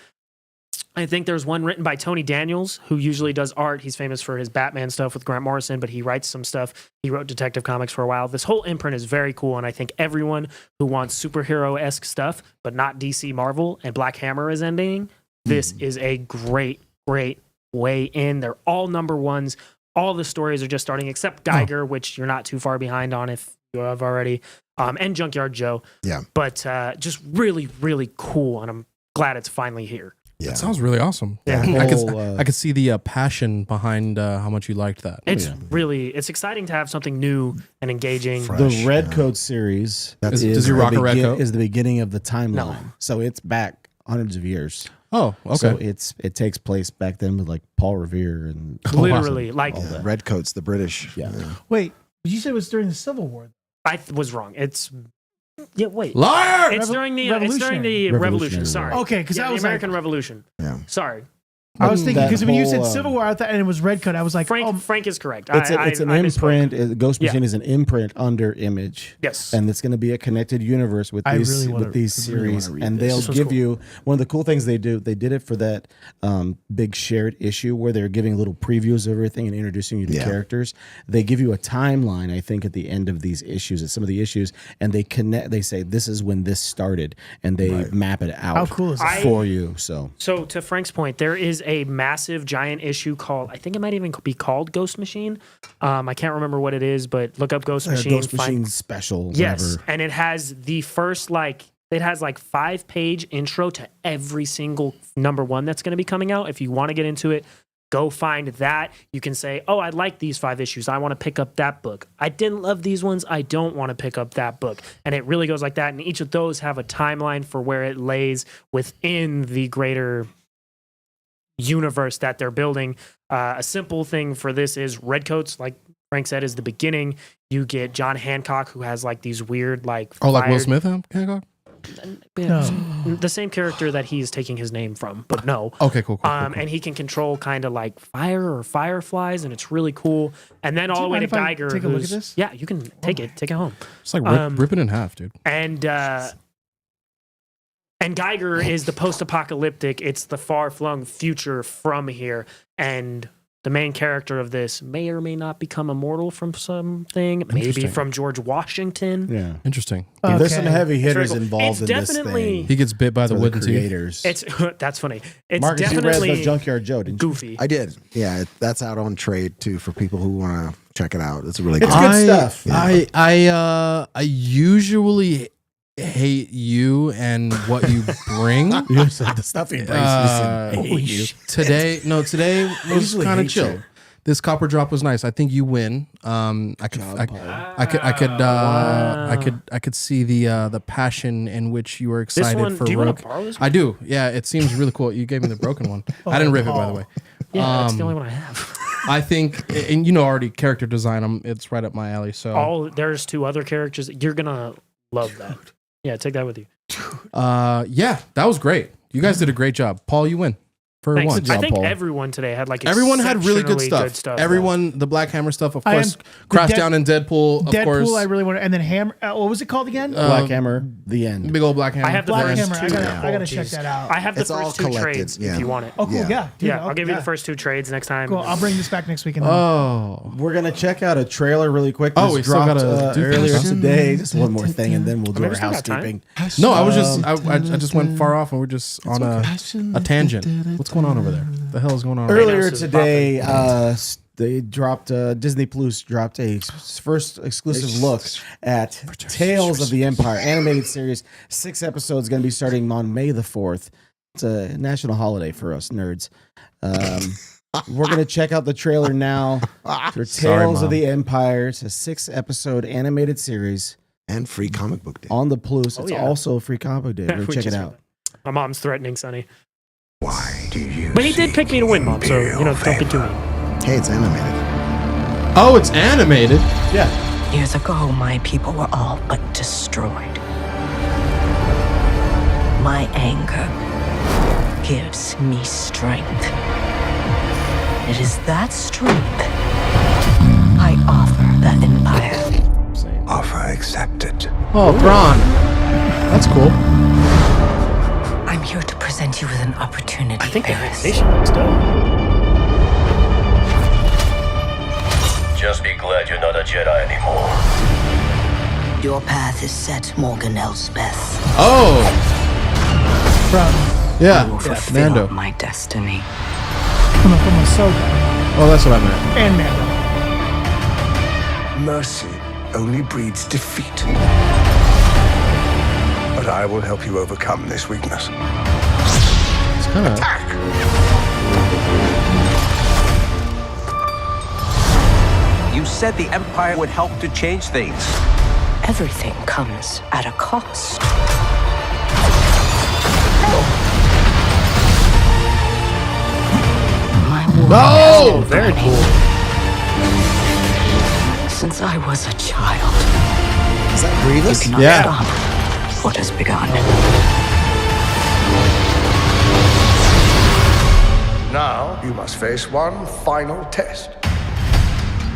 I think there's one written by Tony Daniels, who usually does art. He's famous for his Batman stuff with Grant Morrison, but he writes some stuff. He wrote Detective Comics for a while. This whole imprint is very cool, and I think everyone who wants superhero-esque stuff, but not DC Marvel, and Black Hammer is ending, this is a great, great way in. They're all number ones. All the stories are just starting, except Geiger, which you're not too far behind on if you have already, and Junkyard Joe. Yeah. But just really, really cool, and I'm glad it's finally here. Yeah. That sounds really awesome. Yeah. I could see the passion behind how much you liked that. It's it's exciting to have something new and engaging. Fresh. The Red Coat series That's- Does he the rock a red coat? is the beginning of the timeline. No. So it's back hundreds of years. Oh, okay. So it takes place back then with like Paul Revere and Literally, like all that. Redcoats, the British. Yeah. Wait, did you say it was during the Civil War? I was wrong. It's wait. Liar! It's during the Revolution. Revolutionary Sorry. War. Okay, because Yeah, I the was American like, Revolution. Yeah. Sorry. I was thinking That because when you said whole, Civil War, I thought, and it was red coat. I was like, Frank is correct. It's an I imprint. misspoke. Ghost Yeah. Machine is an imprint under Image. Yes. And it's going to be a connected universe with I these really wanna- with these I really series, wanna read and this. they'll This one's give cool. you one of the cool things they do. They did it for that big shared issue where they're giving little previews of everything and introducing you to characters. They give you a timeline, I think, at the end of these issues, at some of the issues, and they connect. They say this is when this started, and they map it out. How cool is that? for you? So So to Frank's point, there is a massive giant issue called, I think it might even be called Ghost Machine. I can't remember what it is, but look up Ghost Machine. Ghost Machine special. Yes, Whatever. and it has the first it has 5-page intro to every single #1 that's going to be coming out. If you want to get into it, go find that. You can say, oh, I like these 5 issues. I want to pick up that book. I didn't love these ones. I don't want to pick up that book. And it really goes like that. And each of those have a timeline for where it lays within the greater universe that they're building. A simple thing for this is Redcoats, like Frank said, is the beginning. You get John Hancock, who has these weird like Will fired- Smith, Hancock? the same character that he's taking his name from, but no. Okay, cool. And he can control kind of like fire or fireflies, and it's really cool. And then all the way to mind if I Geiger. take a look who's- at this? Yeah, you can take it home. It's like rip it in half, dude. And Geiger is the post-apocalyptic. It's the far-flung future from here, and the main character of this may or may not become immortal from something, maybe Interesting. from George Washington. Yeah. Interesting. There's some heavy It's very hitters cool. involved It's in this definitely- thing. He gets bit by the For wooden teeth. creators. It's that's funny. It's Marcus, you read definitely the Junkyard Joe, didn't you? goofy. I did. Yeah, that's out on trade too for people who want to check it out. It's really good. It's good stuff. I usually hate you and what you bring. You said the stuff he brings. Holy Today was usually kind of hate chill. you. This copper drop was nice. I think you win. I could see the passion in which you were excited one, for do you want Rogue. to borrow this one? I do. Yeah, it seems really cool. You gave me the broken one. I didn't rip it, by the way. Yeah, that's the only one I have. I think, and already character design. It's right up my alley. So There's 2 other characters. You're gonna love that. Yeah, take that with you. yeah, that was great. You guys did a great job. Paul, you win. For Thanks. once. I think Paul. everyone today had Everyone had really good exceptionally stuff. Everyone, the Black Hammer stuff, of I course. am- Crash the Down and Deadpool, of Deadpool, course. I really want to. And then Hammer. What was it called again? Black Hammer, the end. Big old Black Hammer. I have the Black first Hammer. 2. I gotta check that out. I have the It's all first 2 collected, trades yeah. if you want it. Oh, cool. Yeah. Yeah. Dude, I'll give you the first 2 trades next time. Cool. I'll bring this back next week. And Oh. We're gonna check out a trailer really quick. Oh, This we still dropped gotta do earlier things, huh? today. Just one more thing, and then we'll do mean, our we still got time. housekeeping. No, I was just I just went far off and we're just on a tangent. What's going on over there? The hell is going on? Earlier Thanos is today, they dropped Disney Plus dropped a first exclusive look at Tales of the Empire animated series. 6 episodes going to be starting on May the 4th. It's a national holiday for us nerds. We're going to check out the trailer now for Tales of the Empire. It's a 6-episode animated series And free comic book day. on the Plus. It's yeah. also a free comic day. We're We check it just out. My mom's threatening Sonny. Why do you? But he did pick me to win, Mom, so, don't be too mean. Hey, it's animated. Oh, it's animated. Yeah. Years ago, my people were all but destroyed. My anger gives me strength. It is that strength I offer the Empire. Offer accepted. Oh, Braun. That's cool. I'm here to present you with an opportunity. I think the Ferris. animation looks dope. Just be glad you're not a Jedi anymore. Your path is set, Morgan Elsbeth. Oh, from yeah. Will fulfill Mando. my destiny. from Ahsoka Oh, that's what I meant. and Mando. Mercy only breeds defeat. But I will help you overcome this weakness. It's kind of. You said the Empire would help to change things. Everything comes at a cost. My world has been Very burning cool. since I was a child. Is that Grievous? Cannot Yeah. stop what has begun. Now, you must face one final test.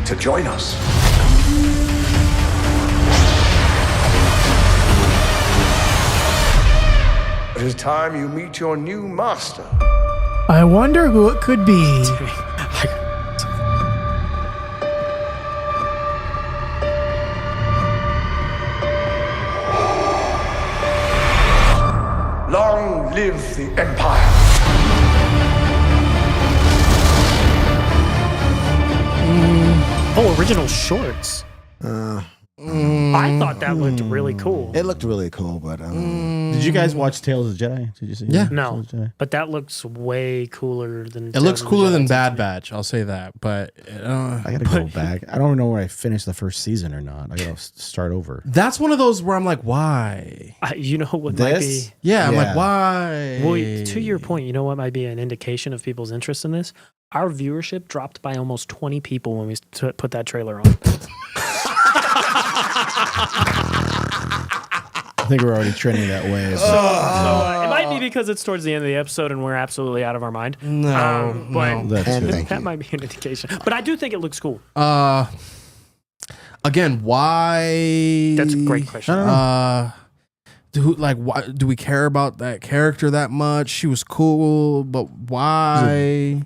To join us. It is time you meet your new master. I wonder who it could be. Long live the Empire. Oh, original shorts. I thought that looked really cool. It looked really cool, but Did you guys watch Tales of the Jedi? Did you see? Yeah. No, Tales of the Jedi? but that looks way cooler than. It looks Tales of the cooler than Jedi. Bad Batch. I'll say that. But I gotta go back. I don't know where I finished the first season or not. I gotta start over. that's one of those where I'm like, why? You know what might be? This? Yeah, I'm Yeah. like, why? Well, to your point, you know what might be an indication of people's interest in this? Our viewership dropped by almost 20 people when we put that trailer on. I think we're already trending that way. So it might be because it's towards the end of the episode and we're absolutely out of our mind. No, but That's true. thank that you. might be an indication. But I do think it looks cool. Again, why? That's a great question. Why do we care about that character that much? She was cool, but why?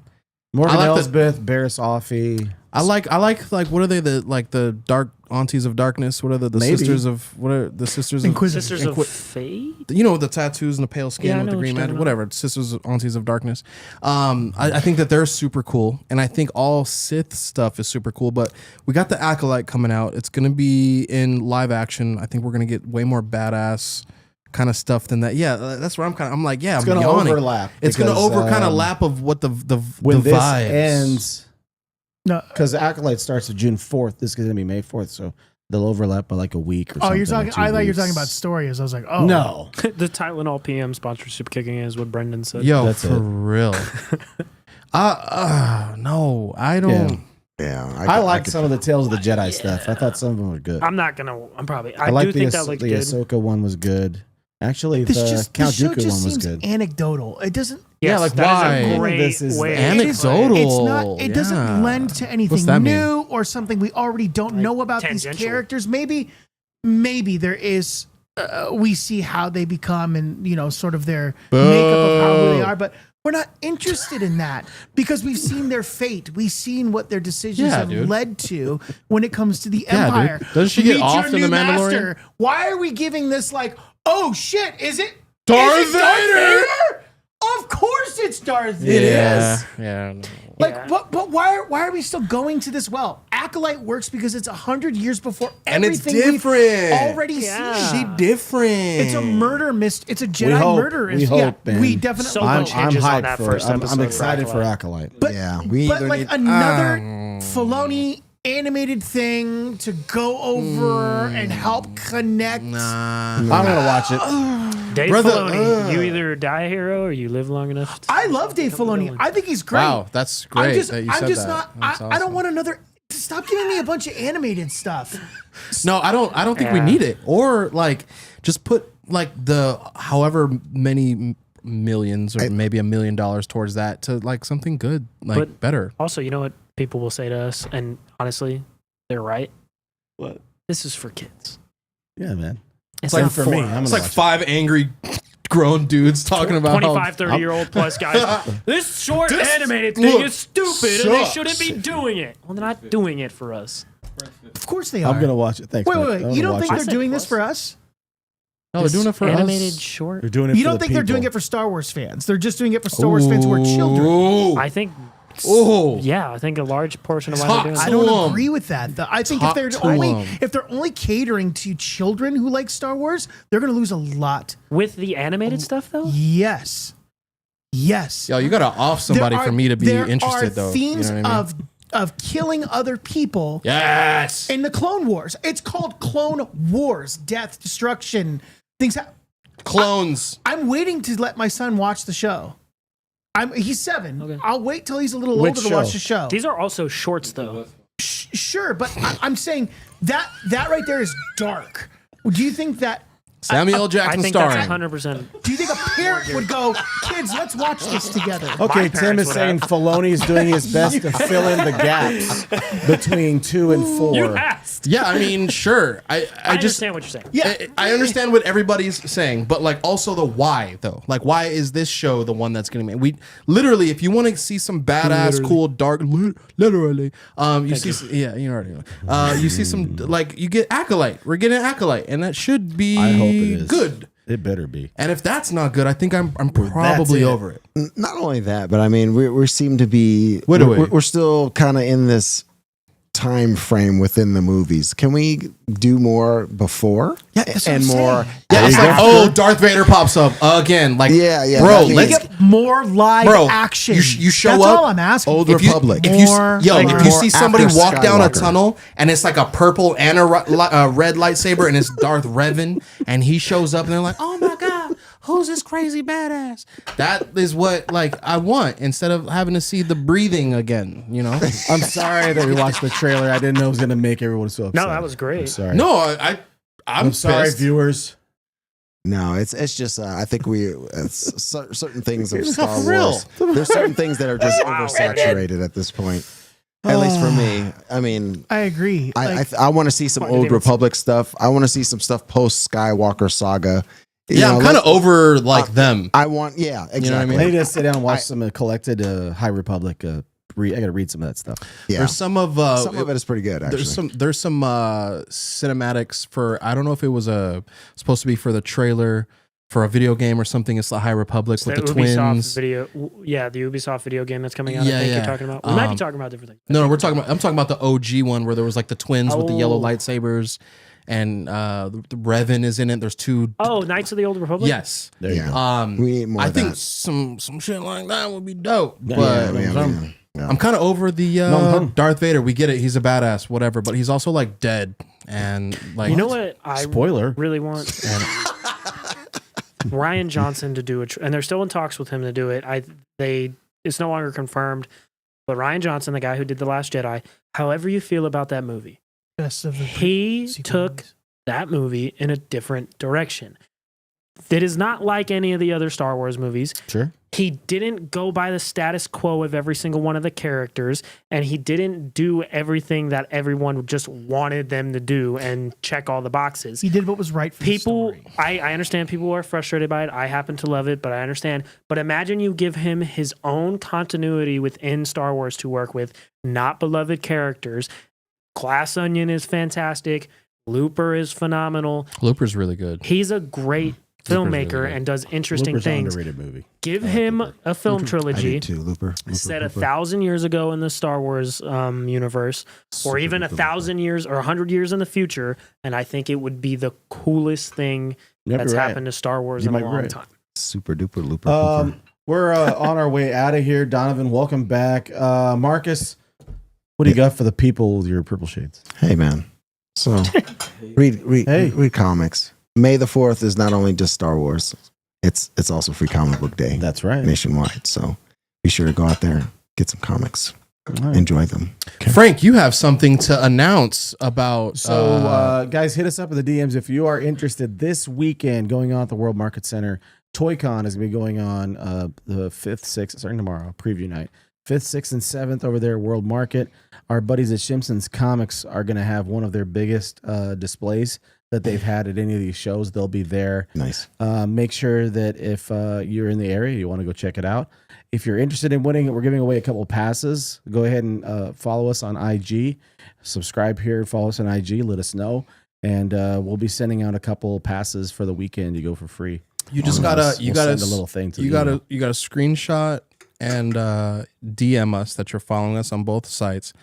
Morgan I like the- Elsbeth, Barris Offee. I like what are they, the dark aunties of darkness? What are the Maybe. sisters of Inquisitor. Sisters of Fate? You know, the tattoos and the pale skin Yeah, I with know the what green you're magic, talking whatever. Sisters, aunties of darkness. I think that they're super cool, and I think all Sith stuff is super cool. But we got the Acolyte coming out. It's gonna be in live action. I think we're gonna get way more badass kind of stuff than that. Yeah, that's where I'm like, yeah, It's I'm gonna yawning. overlap. It's gonna because, over kind of lap of what the when this vibes. ends. No. Because Acolyte starts on June 4th. This is gonna be May 4th, so they'll overlap by like a week or Oh, something. you're talking. or 2 I thought you were talking weeks. about stories. I was like, oh No. The Tylenol PM sponsorship kicking in is what Brendan said. Yo, That's for it. real. No, I don't. Yeah. yeah, I liked some of the Tales of the Jedi stuff. I thought some of them were good. I'm probably. I like do think that looked the good. Ahsoka one was good. Actually, This the just Count the show Dooku just one was seems good. anecdotal. It doesn't. Yeah, like, that is why? a great This is way. Anecdotal. It's not. It Yeah. doesn't lend to What's anything that mean? new or something we already don't know about these tangential. characters. Maybe there is. We see how they become and sort of their makeup of how who they are, but we're not interested in that because we've seen their fate. We've seen what their decisions Yeah, have dude. led to when it comes to the Yeah, dude. Empire. Doesn't she get Meet off your in The new Mandalorian? master. Why are we giving this like, oh shit, is it Darth is it Darth Vader? Vader? Of course it's Darth Vader. Yeah. Like, Yeah. but why are we still going to this well? Acolyte works because it's 100 years before And it's everything different. we've already Yeah. seen. She different. It's a murder mystery. It's a Jedi hope- murder. we hope, man. we definitely. So I'm, much I'm hinges on hyped that for first I'm episode for excited for Acolyte. Acolyte. but Yeah, we but either like need- another Filoni animated thing to go over and help connect. I'm gonna watch it. Dave Brother, Filoni, you either die a hero or you live long enough. I love Dave Filoni. I think he's great. Wow, that's great I'm just, that you I'm said just that. not. That's I don't awesome. want another. Stop giving me a bunch of animated stuff. No, I don't think we Yeah. need it. Or like just put like the however many millions or maybe $1 million towards that to like something good, like But- better. Also, you know what people will say to us, and honestly, they're right. What? This is for kids. Yeah, man. It's like not for me. I'm It's gonna like watch 5 angry grown dudes talking about 25, 30-year-old plus guys. This short This animated thing look is stupid, and they sucks. shouldn't be doing it. Well, they're not doing it for us. Of course they it. are. I'm gonna watch it. Thanks. Wait, man. wait, I'm wait. gonna You don't watch think it. they're said doing plus. this for us? No, they're doing it for animated us. short. They're doing it. You for don't the think they're doing people. it for Star Wars fans? They're just doing it for Star Wars fans who are children. Ooh. I think. Ooh. Yeah, I think a large portion of why Talk they're doing I it. don't them. agree with that. I think Talk if to they're only catering to children who like Star Wars, they're going to lose a lot. With the animated stuff, though? Yes. Yes. Yo, you gotta off somebody There for me to be there interested are though. themes you know what I mean? of killing other people Yes. in the Clone Wars. It's called Clone Wars. Death, destruction, things happen. Clones. I'm waiting to let my son watch the show. He's 7. Okay. I'll wait till he's a little Which older to show? watch the show. These are also shorts, though. Sure, but I'm saying that right there is dark. Do you think that Samuel L. I Jackson think starring. that's 100%. Do you think a parent would go, kids, let's watch this together? Okay, My Tim parents is would saying have. Filoni is doing his best to fill in the gaps between 2 and 4. You asked. Yeah, I mean, sure. I just understand what you're saying. Yeah. I understand what everybody's saying, but like also the why though. Like, why is this show the one that's gonna make? We literally, if you want to see some badass, cool, dark, literally, you see, yeah, you already know. You see some like you get Acolyte. We're getting Acolyte, and that should be I hope it is good. It better be. And if that's not good, I think I'm probably it. over it. Not only that, but I mean, we seem to be. What are we? We're still kind of in this time frame within the movies. Can we do more before? Yeah, that's what and I'm more. saying. Yeah, it's like, after? oh, Darth Vader pops up again. Like, Yeah, bro, that let's means- Get more live Bro, action. you show That's up, all I'm asking. Old If you, Republic. if you, More, yo, like, if you more see somebody after walk down a Skywalker. tunnel and it's like a purple and a red lightsaber and it's Darth Revan and he shows up and they're like, oh my god, who's this crazy badass? That is what like I want instead of having to see the breathing again. You know? I'm sorry that we watched the trailer. I didn't know it was going to make everyone so upset. No, that was great. I'm sorry. No, I'm sorry, pissed. viewers. No, it's just I think certain things of It's Star not real. Wars. There's certain things that are just oversaturated at this point. At least for me. I mean, I agree. I want to see some Old Republic stuff. I want to see some stuff post Skywalker saga. You Yeah, know, I'm kind of let- over like them. I want, yeah, exactly. You know what I mean? I need to sit down and watch some collected High Republic. I got to read some of that stuff. Yeah, There's some of it is pretty good. Actually, there's some cinematics for I don't know if it was supposed to be for the trailer for a video game or something. It's the High Republic with the Ubisoft twins. video, yeah, the Ubisoft video game that's coming out. Yeah, I think yeah. you're talking about. We might be talking about different things. No, I'm talking about the OG one where there was like the twins with the yellow Oh. lightsabers, and the Revan is in it. There's two. Oh, Knights of the Old Republic. Yes. There you Yeah. go. we need more I of think that. some shit like that would be dope. Yeah, But Yeah. I'm kind of over the No. Darth Vader. We get it. He's a badass, whatever. But he's also like dead and like You know what I Spoiler. really want? Ryan Johnson to do it, and they're still in talks with him to do it. It's no longer confirmed, but Ryan Johnson, the guy who did The Last Jedi, however you feel about that movie, Best of the he sequel took movies. that movie in a different direction. That is not like any of the other Star Wars movies. Sure. He didn't go by the status quo of every single one of the characters, and he didn't do everything that everyone just wanted them to do and check all the boxes. He did what was right for People, the story. I understand people are frustrated by it. I happen to love it, but I understand. But imagine you give him his own continuity within Star Wars to work with, not beloved characters. Glass Onion is fantastic. Looper is phenomenal. Looper's really good. He's a great filmmaker really good. and does interesting Looper's an things. underrated movie. Give him a film I do trilogy too. Looper. set 1,000 years ago in the Star Wars universe, or even 1,000 years or 100 years in the future, and I think it would be the coolest thing Yep, that's you're right. happened to Star Wars You in a might be long right. time. Super duper Looper. We're on our way out of here. Donovan, welcome back. Marcus, what do you got for the people with your purple shades? Hey man, so read comics. May the 4th is not only just Star Wars, it's also Free Comic Book Day That's right. nationwide. So be sure to go out there, get some comics, All right. enjoy them. Frank, you have something to announce about. So, guys, hit us up in the DMs if you are interested. This weekend, going on at the World Market Center, ToyCon is going to be going on the 5th, 6th, starting tomorrow, preview night. 5th, 6th, and 7th over there at World Market. Our buddies at Simpsons Comics are going to have one of their biggest displays that they've had at any of these shows. They'll be there. Nice. Make sure that if you're in the area, you want to go check it out. If you're interested in winning, we're giving away a couple of passes. Go ahead and follow us on IG. Subscribe here, follow us on IG. Let us know, and we'll be sending out a couple of passes for the weekend. You go for free. you just We'll gotta send a little thing to you the gotta email. you gotta screenshot and DM us that you're following us on both sites,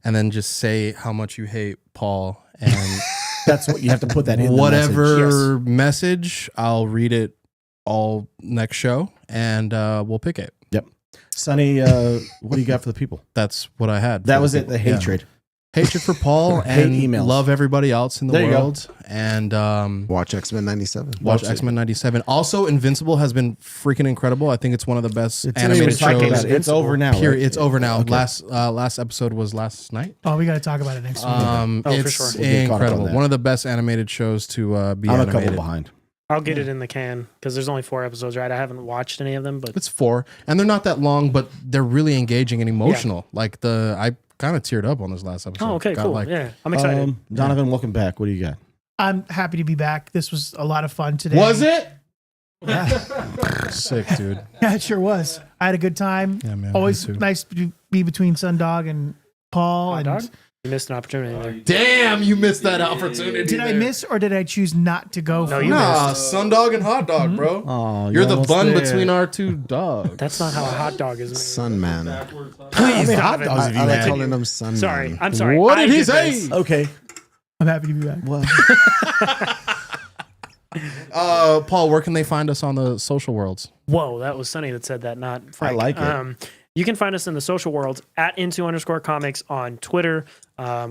and then just say how much you hate Paul and That's what you have to put that in. the whatever message. message. I'll read it all next show, and we'll pick it. Yep. Sonny, what do you got for the people? That's what I had. That for was the it. The people. Yeah. hatred. Hatred for Paul Hate and emails. love everybody else in the There you go. world. And Watch Xmen 97. watch Watch it. Xmen 97. Also, Invincible has been freaking incredible. I think it's one of the best It's animated shows. It's over now. Period. right? It's over now. Okay. Last episode was last night. Oh, we got to talk about it next week. Oh, for It's sure. We'll get caught up on incredible. that. One of the best animated shows to be I'm a animated. couple behind. I'll get it in the can because there's only 4 episodes, right? I haven't watched any of them, but It's 4, and they're not that long, but they're really engaging and emotional. Like I kind of teared up on this last episode. oh, okay, Got, cool. like, Yeah, I'm excited. Donovan, welcome back. What do you got? I'm happy to be back. This was a lot of fun today. Was it? Yeah, Sick, dude. yeah, it sure was. I had a good time. Yeah, man. Always me too. nice to be between Sundog and Paul. Hot And dog? You missed an opportunity there. Damn, you missed that opportunity. did I miss or did I choose not to go? No, for you it? Nah, sundog and hot dog, bro. Oh, You're the bun between our 2 dogs. That's not how a hot dog is made. Sun man. Please, hot Donovan. dogs if you I like had. calling them sun Sorry, man. I'm sorry. What I did he did say? this. Okay. I'm happy to be back. Well, Paul, where can they find us on the social worlds? Whoa, that was Sunny that said that, not Frank. like it. You can find us in the social worlds at @into_comics on Twitter.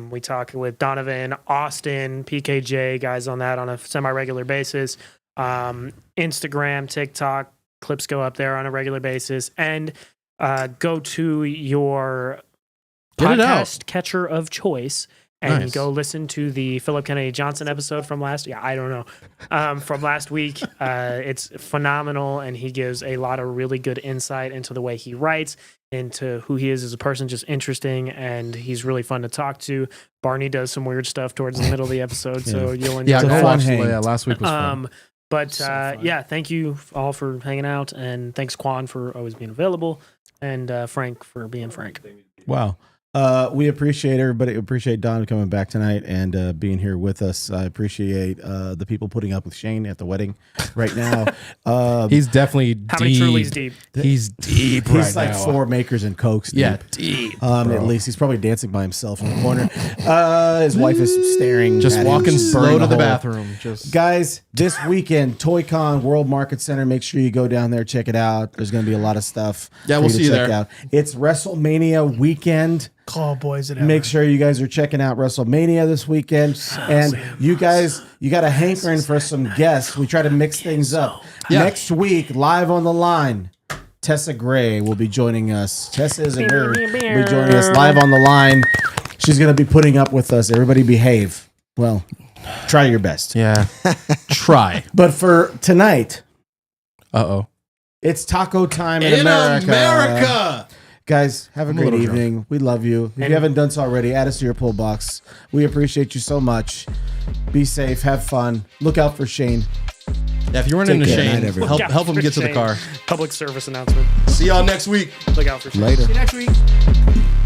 We talk with Donovan, Austin, PKJ, guys on that on a semi-regular basis. Instagram, TikTok, clips go up there on a regular basis. And go to your Get it out. podcast catcher of choice and Nice. go listen to the Philip Kennedy Johnson episode from last from last week. It's phenomenal, and he gives a lot of really good insight into the way he writes, into who he is as a person, just interesting, and he's really fun to talk to. Barney does some weird stuff towards the middle of the episode, so you'll enjoy Yeah, It's a go fun watch. hang. Yeah, last week was fun. But yeah, thank you all for hanging out, and thanks Quan for always being available, and Frank for being Frank. wow. We appreciate everybody. Appreciate Don coming back tonight and being here with us. I appreciate the people putting up with Shane at the wedding right now. He's definitely How many Truly's deep? He's deep right He's like now. 4 makers and Cokes deep. Yeah, deep. At least he's probably dancing by himself in the corner. His wife is staring. Just at him. walking She's slow burning to a the hole. bathroom. Just Guys, this weekend, ToyCon World Market Center. Make sure you go down there, check it out. There's going to be a lot of stuff. Yeah, for we'll to see you check there. Out. It's WrestleMania weekend. Call boys and Make sure you guys are checking out WrestleMania this weekend. And you guys, you got a hankering for some guests. We try to mix things up. Yeah. Next week, live on the line, Tessa Gray will be joining us. Tessa is a nerd. Will be joining us live on the line. She's going to be putting up with us. Everybody behave. Well, try your best. yeah. Try. But for tonight, Uh-oh. it's taco time in America. Guys, have a I'm a great little drunk. evening. We love you. If you haven't done so already, add us to your pull box. We appreciate you so much. Be safe. Have fun. Look out for Shane. Yeah, if you run Take into care. Shane, Night, everyone. help him For get to the Shane. car. Public service announcement. See y'all next week. Look out for Shane. Later. See you next week.